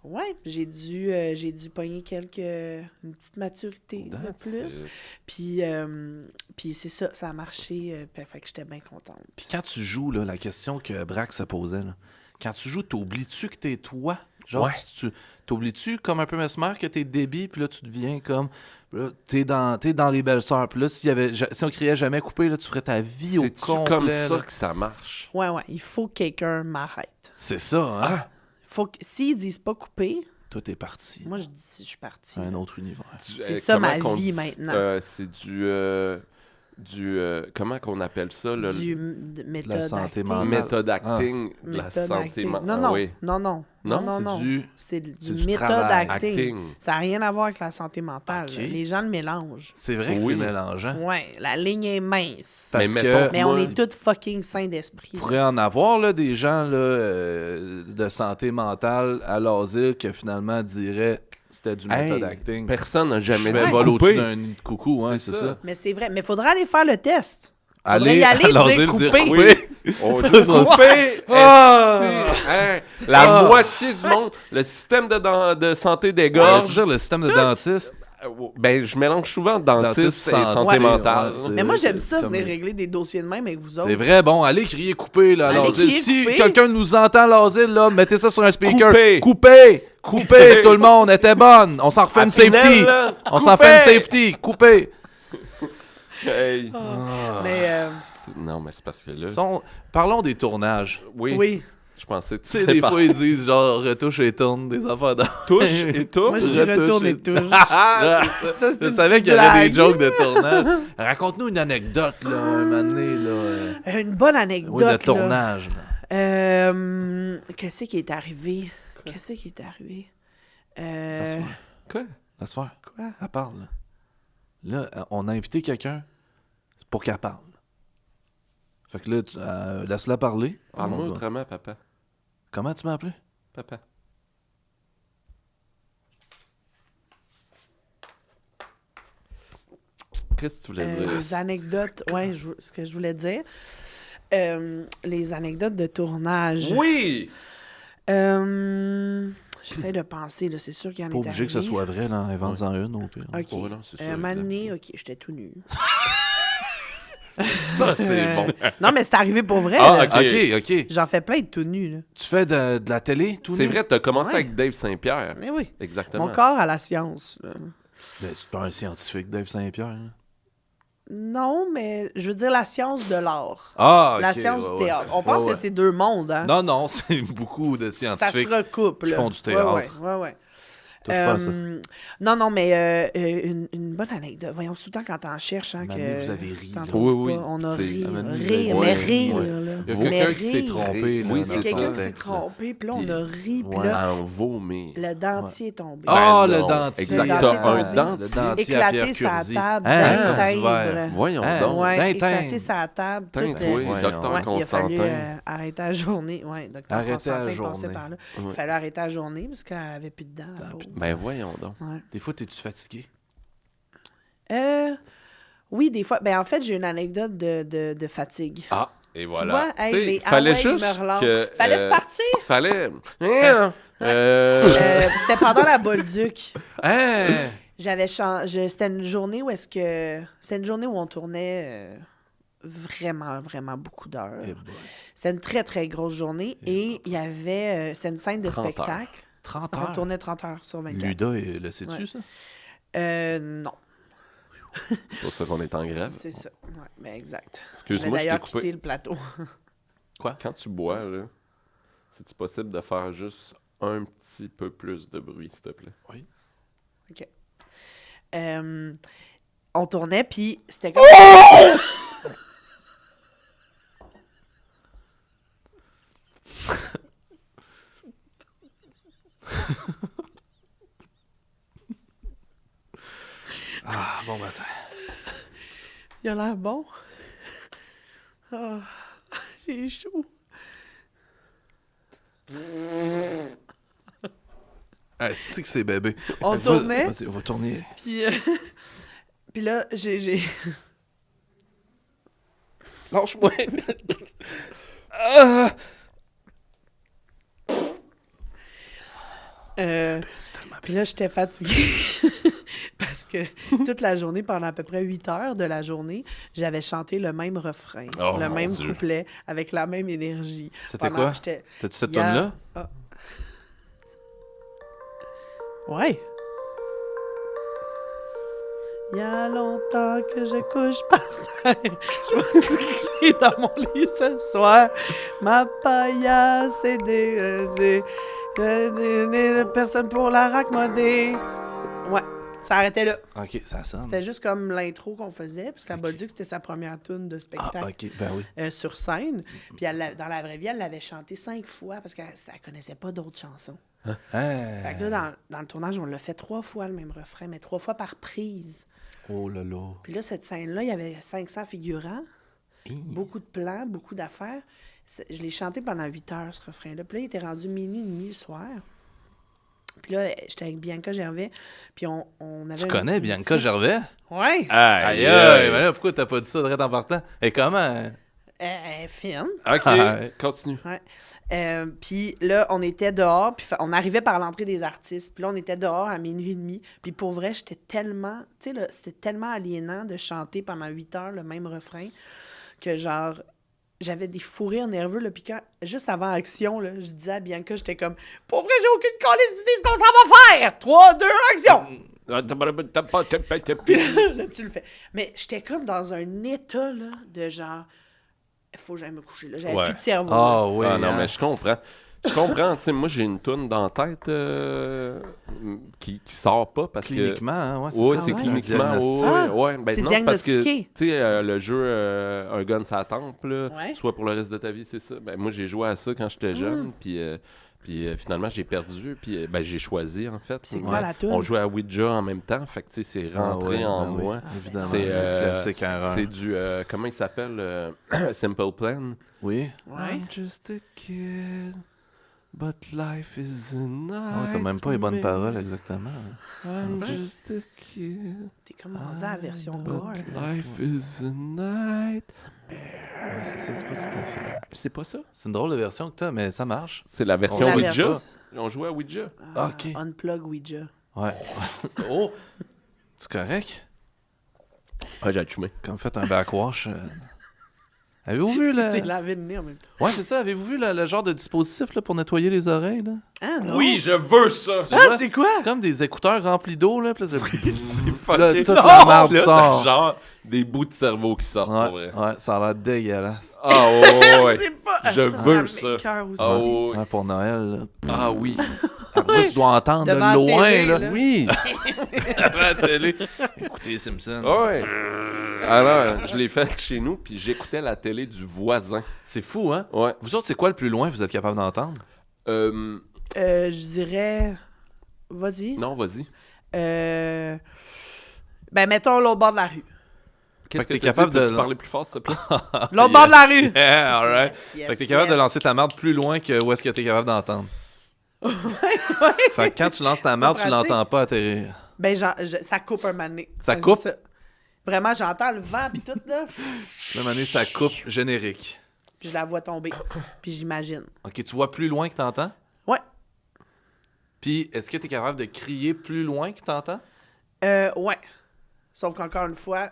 ouais, j'ai dû pogner une petite maturité de plus. Puis c'est ça, ça a marché. Fait que j'étais bien contente. Puis quand tu joues, là, la question que Braque se posait, là, quand tu joues, t'oublies-tu que t'es toi? Genre, Ouais. t'oublies-tu comme un peu Mesmer que t'es débit, puis là, tu deviens comme... Là, t'es dans les Belles-Sœurs. Puis là, si on criait jamais coupé, là, tu ferais ta vie au C'est-tu complet. comme ça là. que ça marche? Ouais, il faut que quelqu'un m'arrête. C'est ça, hein? S'ils disent pas couper, Tout est parti. moi, je dis, je suis partie. Un autre univers. C'est ça, comment ma qu'on vie dit- maintenant. c'est comment qu'on appelle ça? Là, Méthode La santé acting. mentale. méthode acting de la Méthode santé acting. mentale. Non, Oui. non. Non, C'est c'est du du méthode travail. acting. Ça n'a rien à voir avec la santé mentale. Ok. là. Les gens le mélangent. C'est vrai que Oui. c'est mélangeant. Ouais, la ligne est mince. Parce Mais que mettons- Mais moi, on est tous fucking sains d'esprit. il pourrait en avoir là, des gens là, de santé mentale à l'asile qui finalement diraient c'était du Hey, méthode acting. personne n'a Je jamais fais dit vol au-dessus couper. d'un nid de coucou, ouais, c'est ça. Mais c'est vrai. Mais il faudra aller faire le test. Aller y aller, à l'asile dire dire couper. couper. On dit couper. Hein, la moitié du monde, le système de santé des Alors, gorges. tu veux dire, le système de dentiste. Ben, je mélange souvent dentiste Dentiste, et santé santé, mentale. ouais, c'est- Mais moi, j'aime ça, comme- venir régler des dossiers de même avec vous autres. C'est vrai, bon, allez crier couper là, à Allez l'asile. crier Si couper. quelqu'un nous entend à l'asile, là, mettez ça sur un speaker. Couper. Coupez! Coupez, tout le monde, était bonne. On s'en refait À une safety. Pinel, là. On s'en Coupez. fait une safety. Coupez. Hey. Mais Non, mais c'est parce que là. Parlons des tournages. oui. Je pensais que Tu sais, des fois, ils disent genre retouche et tourne, des affaires dans. touche et tout. Moi, je dis Retouche retourne et- et touche. Ah, Ça, c'est je une savais petite qu'il y avait blague. des jokes de tournage. Raconte-nous une anecdote, là, un moment donné, là. Une bonne anecdote. Oui, de là. tournage. là. Qu'est-ce qui est arrivé? Qu'est-ce qui est arrivé? Quoi? Laisse faire. Quoi? Elle parle, là. Là, on a invité quelqu'un pour qu'elle parle. Fait que là, laisse-la parler. Parle-moi On va- autrement, papa. Comment tu m'as appelé? Papa. Qu'est-ce que tu voulais dire? Les anecdotes, ce que je voulais dire. Les anecdotes de tournage. Oui! J'essaie de penser, là, c'est sûr qu'il y en Pas est obligé que ce arrivé. soit vrai, là. Invente-en une, au pire. OK. Ouais, non, c'est ça, Un moment exact. donné, OK, j'étais tout nu. Ça, c'est bon. Non, mais c'est arrivé pour vrai. Ah, là. OK. OK. J'en fais plein de tout nu, là. Tu fais de la télé, tout C'est nu? vrai, t'as commencé Ouais. avec Dave Saint-Pierre. Mais oui. Exactement. Mon corps à la science. Là. Ben, c'est pas un scientifique, Dave Saint-Pierre. Hein? Non, mais je veux dire la science de l'art. Ah, La OK, science ouais, du théâtre. On ouais. pense Ouais, que c'est deux mondes, hein? Non, non, c'est beaucoup de Ça scientifiques. se recoupe, qui là. font du théâtre. Ouais. Touche pas à ça. Non, mais une bonne anecdote. Voyons, tout le temps quand t'en cherches, hein, Mané, que... vous avez ri, t'en là. trouves Oui, pas. oui. On a C'est- ri, à Mané, rire, vous mais avez- rire, ouais. là. Il y a Mais quelqu'un qui s'est rire. trompé. Oui, là, c'est dans Il y a quelqu'un son qui s'est texte, là. trompé, puis là, on Puis- a ri, puis Ouais. là, En vomir. le dentier est tombé. Ah, Ben le non. dentier. Exact. Le dentier T'as est un tombé. dentier. Le dentier à Éclaté Pierre sa Curzi. table, Hein, d'un comme du timbre. verre. Voyons Hein? donc. Ouais, D'un éclaté timbre. sa table. tout, Teinte, oui, Ouais, docteur ouais, il a fallu Constantin. arrêter la journée. Oui, docteur Arrêter Constantin la passait journée. par là. Ouais. Il fallait arrêter la journée parce qu'elle avait plus de dents. la pauvre. Ben voyons donc. Ouais. Des fois, t'es-tu fatigué? Oui, des fois. Ben, en fait, j'ai une anecdote de fatigue. Ah, et Tu voilà. vois, hey, Tu sais, les fallait ah ouais, juste il me relance. que... Fallait se partir. Fallait... C'était pendant la Bolduc. Hein? C'était une journée où c'était une journée où on tournait vraiment, vraiment beaucoup d'heures. Eh boy. C'était une très, très grosse journée et il y avait... c'est une scène de 30 heures. spectacle. 30 On heures. tournait 30 heures sur 24. Luda, le sais-tu, Ouais. ça? Non, C'est pour ça qu'on est en grève. c'est ça. Ouais, ben exact. Excuse-moi, je vais je t'ai d'ailleurs coupé. quitter le plateau. Quand tu bois, là, c'est-tu possible de faire juste un petit peu plus de bruit, s'il te plaît? Oui. OK. On tournait, puis c'était comme... Ah, bon matin. Il a l'air bon. Ah, j'ai chaud. Ah, c'est que c'est bébé. On tournait. Vas-y, on va tourner. Puis, puis là, j'ai... Lâche-moi. Puis là, j'étais fatiguée. Parce que toute la journée, pendant à peu près 8 heures de la journée, j'avais chanté le même refrain, Oh, le mon même Dieu. couplet, avec la même énergie. C'était Pendant quoi? que j'étais- C'était-tu cette Il y a- tonne-là? Ah. Ouais. Il y a longtemps que je couche par terre. Je vais coucher dans mon lit ce soir. Ma paillasse est dégagée. Personne pour la raccommodée. Ouais, ça arrêtait là. OK, ça sonne. C'était juste comme l'intro qu'on faisait. Parce que la Bolduc, c'était sa première tune de Ah, spectacle OK, ben oui. sur scène. Puis dans la vraie vie, elle l'avait chanté 5 fois parce qu'elle ne connaissait pas d'autres chansons. Hein? Fait que là, dans le tournage, on l'a fait 3 fois le même refrain, mais 3 fois par prise. Oh là là. Puis là, cette scène-là, il y avait 500 figurants, beaucoup de plans, beaucoup d'affaires. Je l'ai chanté pendant 8 heures, ce refrain-là. Puis là, il était rendu minuit et demi le soir. Puis là, j'étais avec Bianca Gervais. Puis on avait... Tu connais Bianca Gervais? Oui. Aïe, aïe, mais là, pourquoi t'as pas dit ça direct en partant? Et comment? Elle est fine. OK, Ah, continue. Ouais. Puis là, on était dehors, puis on arrivait par l'entrée des artistes. Puis là, on était dehors à minuit et demi. Puis pour vrai, j'étais tellement... Tu sais, là, c'était tellement aliénant de chanter pendant 8 heures le même refrain que genre... J'avais des fous rires nerveux, là, puis quand, juste avant action, là, je disais à Bianca, j'étais comme « Pour vrai, j'ai aucune calisse d'idée ce qu'on s'en va faire! 3, 2, action! » Là, tu le fais. Mais j'étais comme dans un état, là, de genre... Il faut que j'aille me coucher, là. J'avais Ouais. plus de cerveau. là. Ah oui. Ah non, hein. mais je comprends. Je comprends, tu sais, moi j'ai une toune dans la tête qui sort pas parce Cliniquement, hein, ouais, que... Oui, ça, c'est ouais. cliniquement. Diagnostic. Ouais, ouais. Ben, C'est non, c'est parce que, tu diagnostiqué. sais, le jeu Un gun sur la tempe, là, Ouais. soit pour le reste de ta vie, c'est ça. Ben, moi j'ai joué à ça quand j'étais jeune, puis Puis finalement, j'ai perdu. Puis j'ai choisi, en fait. C'est quoi la toune? On jouait à Ouija en même temps. Fait que, tu sais, c'est rentré en moi. Évidemment. C'est Classique erreur. c'est du... comment il s'appelle? Simple Plan. Oui. Ouais. I'm just a kid, but life is a night. Ouais, t'as même pas les bonnes paroles exactement. I'm just a kid, T'es comme rendu à la version but gore. life is a night. Ouais, c'est ça, c'est pas tout à fait. C'est pas ça? C'est une drôle de version que t'as, mais ça marche. C'est la version C'est la Ouija. version. On jouait à Ouija. Ah, Ok. Unplug Ouija. Ouais. Oh! C'est correct? Ah, j'ai allumé. Comme fait un backwash. Avez-vous vu le... C'est lavé le nez en même temps. Ouais, c'est ça. Avez-vous vu le genre de dispositif là, pour nettoyer les oreilles? Là? Ah non? Oui, je veux ça! Ah, c'est quoi? C'est comme des écouteurs remplis d'eau. Là, puis là, C'est là, fucké. toute la merde Là, sort. t'as genre des bouts de cerveau qui sortent, pour vrai. Ouais, ça a l'air dégueulasse. Ah, ouais, ouais. C'est pas... Je veux ça. m'écoeure aussi. Ah, ouais. Ouais, pour Noël. Là. Ah oui. Après ça, tu dois entendre Devant de la loin. télé, là. là. Oui. À la télé. Écoutez Simpson. Ouais. Alors, je l'ai fait chez nous, puis j'écoutais la télé du voisin. C'est fou, hein? Ouais. Vous autres, c'est quoi le plus loin que vous êtes capable d'entendre? Je dirais... Vas-y. Non, vas-y. Ben, mettons l'autre bord de la rue. Qu'est-ce que que t'es t'as capable dit? Peux-tu de- parler plus fort, s'il te plaît? L'autre bord de la rue! Yeah, alright. Yes, Fait que t'es capable de yes. lancer ta merde plus loin que où est-ce que t'es capable d'entendre. Fait que quand tu lances ta merde, tu pratique. l'entends pas atterrir. Ben, ça coupe un moment donné. Ça Ouais, coupe? c'est ça. Vraiment, j'entends le vent pis tout, là. Même année, ça coupe générique. Puis je la vois tomber. Puis j'imagine. Ok, tu vois plus loin que t'entends? Ouais. Puis, est-ce que t'es capable de crier plus loin que t'entends? Ouais. Sauf qu'encore une fois,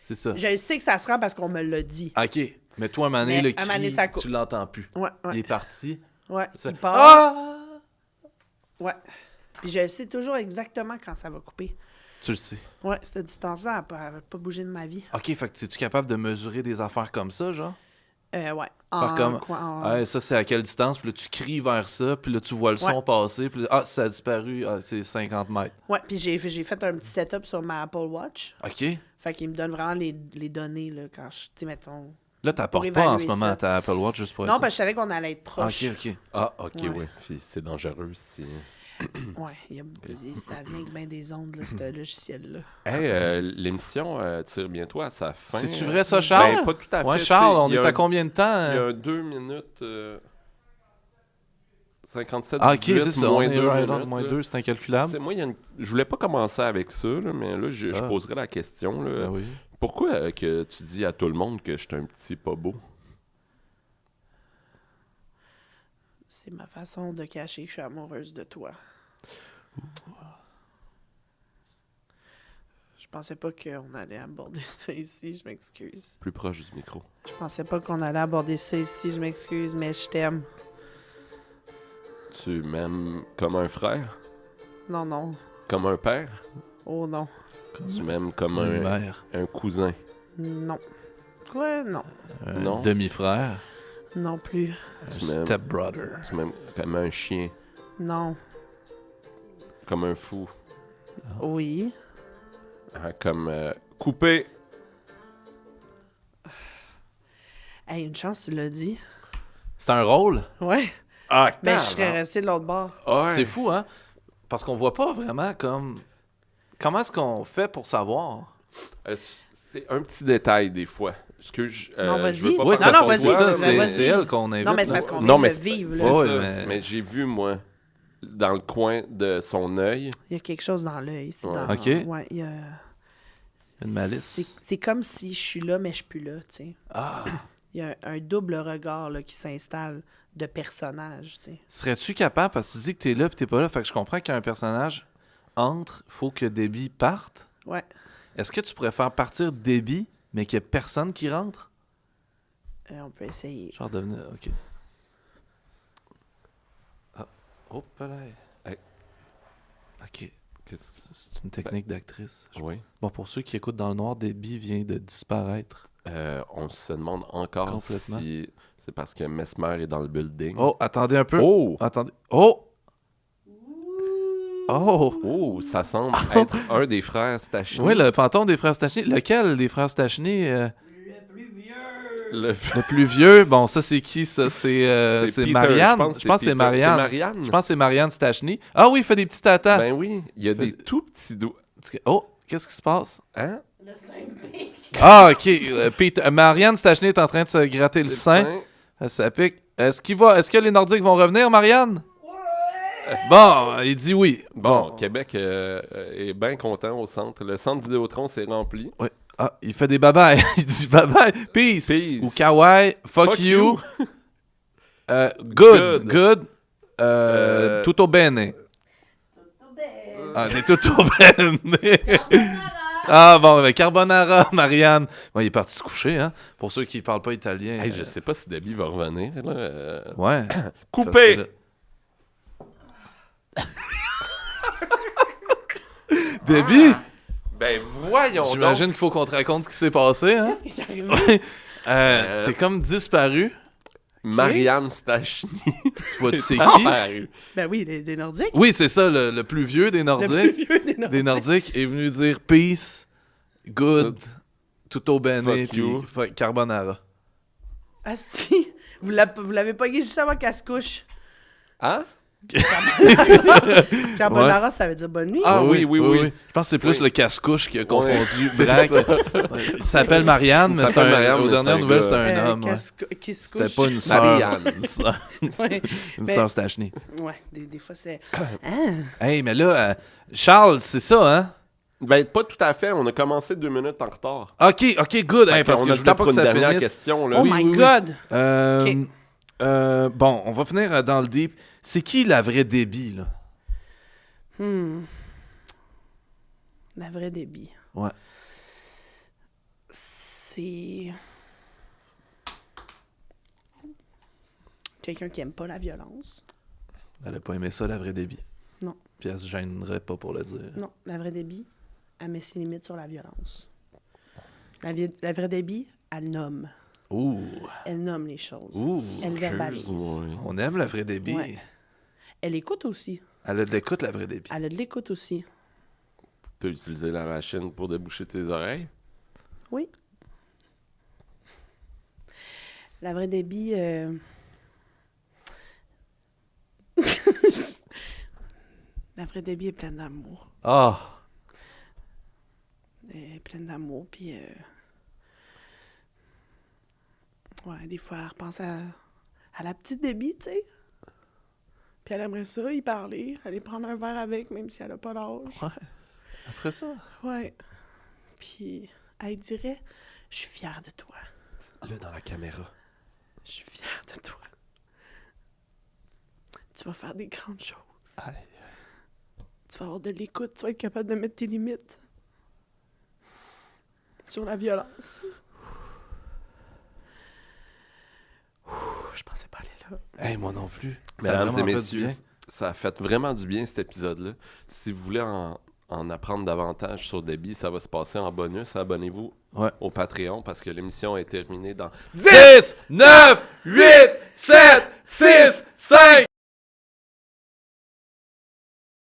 C'est ça. je sais que ça se rend parce qu'on me l'a dit. Ok, mais toi, un moment donné, Mais le un moment donné, cri, ça coupe. tu l'entends plus. Ouais, Il est ouais. parti. Ouais. Ça- Il part. Ah! Ouais. Puis je sais toujours exactement quand ça va couper. Tu le sais. Ouais, cette distance-là, elle n'a pas bougé de ma vie. Ok, fait que es-tu capable de mesurer des affaires comme ça, genre? Ouais. Faire comme, en- hey, ça c'est à quelle distance, puis là tu cries vers ça, puis là tu vois le son Ouais. passer, puis là, ah, ça a disparu, ah, c'est 50 mètres. Ouais, puis j'ai fait un petit setup sur ma Apple Watch. Ok. Fait qu'il me donne vraiment les données, là, quand je... Tu sais, mettons... Là, t'apportes Pour pas en évaluer ce moment ça. à ta Apple Watch juste pour Non, ça. parce que je savais qu'on allait être proche. Ok. Ah, OK, Ouais. oui. Puis c'est dangereux si... Ouais, ça vient avec bien des ondes, là, ce logiciel-là. Hey, l'émission tire bientôt à sa fin. C'est-tu vrai ça, Charles? Ben, pas tout à fait. Ouais, tu Charles, sais, on il y est a à combien de temps? Il y a 2 minutes... 57, Ah, ok, 18, c'est ça, moins on est 2 right on, minutes. moins là. 2, c'est Tu incalculable. sais, moi, je voulais pas commencer avec ça, là, mais là, je Ah. poserai la question. Là. Ah oui. Pourquoi que tu dis à tout le monde que je suis un petit pas beau? C'est ma façon de cacher que je suis amoureuse de toi. Je pensais pas qu'on allait aborder ça ici, je m'excuse. Plus proche du micro. Je pensais pas qu'on allait aborder ça ici, je m'excuse, mais je t'aime. Tu m'aimes comme un frère? Non, non. Comme un père? Oh non. Tu m'aimes comme Une un mère, cousin? Non. Quoi? Non. un Non. demi-frère, Non plus. un Tu m'aimes. step-brother. Tu m'aimes comme un chien? Non. Comme un fou? Oui. Comme coupé? Hey, une chance, tu l'as dit. C'est un rôle? Ouais. Ah, Mais je serais restée de l'autre bord. C'est fou, hein? Parce qu'on voit pas vraiment comme... Comment est-ce qu'on fait pour savoir? C'est un petit détail des fois. Non, vas-y. je veux pas Oui, faire non, son vas-y, doigt, ça, ben, c'est vas-y. c'est elle qu'on invite. Non, mais c'est là. parce qu'on Non, vient mais de c'est vivre, c'est là. Ouais, ça. mais- Mais j'ai vu, moi, dans le coin de son œil. Il y a quelque chose dans l'œil. C'est Ouais. dans... Ok. Ouais, il y a... Une malice. C'est comme si je suis là, mais je suis plus là, tu sais. Ah! Il y a un double regard là, qui s'installe de personnage, tu sais. Serais-tu capable, parce que tu dis que t'es là pis t'es pas là, fait que je comprends qu'un personnage entre, faut que Debbie parte. Ouais. Est-ce que tu pourrais faire partir Debbie, mais qu'il y ait personne qui rentre? On peut essayer. Genre devenir... OK. Ah. Oh, là. Hey. OK. Qu'est-ce- C'est une technique d'actrice. Oui. Bon, pour ceux qui écoutent dans le noir, Debbie vient de disparaître. On se demande encore Complètement. si c'est parce que Mesmer est dans le building. Oh, attendez un peu. Oh! Attendez. Oh! Oh! Oh, ça semble être un des frères Stachny. Oui, le fantôme des frères Stachny. Lequel des frères Stachny? Le plus vieux! Le plus vieux, bon, ça, c'est qui, ça? C'est Peter, Marianne? je pense que Je pense que c'est Peter. Marianne. C'est Marianne? Je pense que c'est Marianne Stachny. Ah oui, il fait des petits tatas. Ben oui, il y a des tout petits doigts. Oh, qu'est-ce qui se passe? Hein? Le sein pique. Ah, OK. Marianne Stachny est en train de se gratter le sein. Ça pique. Est-ce que les Nordiques vont revenir, Marianne? Bon, il dit oui. Bon, Québec est bien content au centre. Le centre Vidéotron s'est rempli. Oui. Ah, il fait des bye-bye. Il dit bye-bye. Peace. Ou kawaii. Fuck you. Good. Tutto bene. Ah, c'est tutto bene. Ah bon, ben carbonara, Marianne. Bon, il est parti se coucher, hein. Pour ceux qui parlent pas italien. Hey, je sais pas si Debbie va revenir. Là, Ouais. Coupé! Debbie, Ben voyons donc! j'imagine qu'il faut qu'on te raconte ce qui s'est passé, hein. Qu'est-ce qui est arrivé? T'es comme disparu. Marianne Stachny. Tu vois, tu sais qui? Disparu. Ben oui, des Nordiques. Oui, c'est ça, le plus vieux des Nordiques. Le plus vieux des Nordiques. Des Nordiques est venu dire peace, good, tutto bene, Fuck puis you. Ah, carbonara. Asti, vous l'avez pogné juste avant qu'elle se couche. Hein? Carbonara, ça veut dire bonne nuit. Ah oui. Je pense que c'est plus le casse-couche qui a confondu Braque. Il s'appelle Marianne, mais s'appelle Marianne, aux mais dernières c'est un nouvelles, gars. c'était un homme. Qui se C'était couche. pas une sœur. Marianne. Ouais. Une Mais- sœur Stachny. Ouais, des fois c'est. Hein? Hey, mais là, Charles, c'est ça, hein? Ben pas tout à fait. On a commencé 2 minutes en retard. OK, good. Hey, parce on que a je le voulais temps pas pour que une ça dernière finisse. question. Là. Oh Oui, my oui, oui. God! Bon, on va finir dans le deep. C'est qui la vraie Debbie, là? La vraie Debbie. Ouais. C'est. Quelqu'un qui aime pas la violence. Elle a pas aimé ça, la vraie Debbie. Non. Puis elle se gênerait pas pour le dire. Non, la vraie Debbie, elle met ses limites sur la violence. La vraie Debbie, elle nomme. Ouh. Elle nomme les choses. Ouh. Elle verbalise. On aime la vraie Debbie. Ouais. Elle écoute aussi. Elle a de l'écoute, la vraie Debbie. Elle a de l'écoute aussi. T'as utilisé la machine pour déboucher tes oreilles? Oui. La vraie Debbie. La vraie Debbie est pleine d'amour. Ah! Elle est pleine d'amour, puis. Ouais, des fois, elle repense à la petite Debbie, tu sais. Puis elle aimerait ça, y parler, aller prendre un verre avec, même si elle a pas d'âge. Ouais. Elle ferait ça. Ouais. Puis elle dirait, je suis fière de toi. Là, dans la caméra. Je suis fière de toi. Tu vas faire des grandes choses. Aïe. Tu vas avoir de l'écoute, tu vas être capable de mettre tes limites. Sur la violence. Je pensais pas aller là. Hey, moi non plus. Mesdames et Ça a vraiment fait du messieurs, bien. ça a fait vraiment du bien cet épisode-là. Si vous voulez en apprendre davantage sur Debbie, ça va se passer en bonus. Abonnez-vous au Patreon parce que l'émission est terminée dans 10, 9, 8, 7, 6, 5.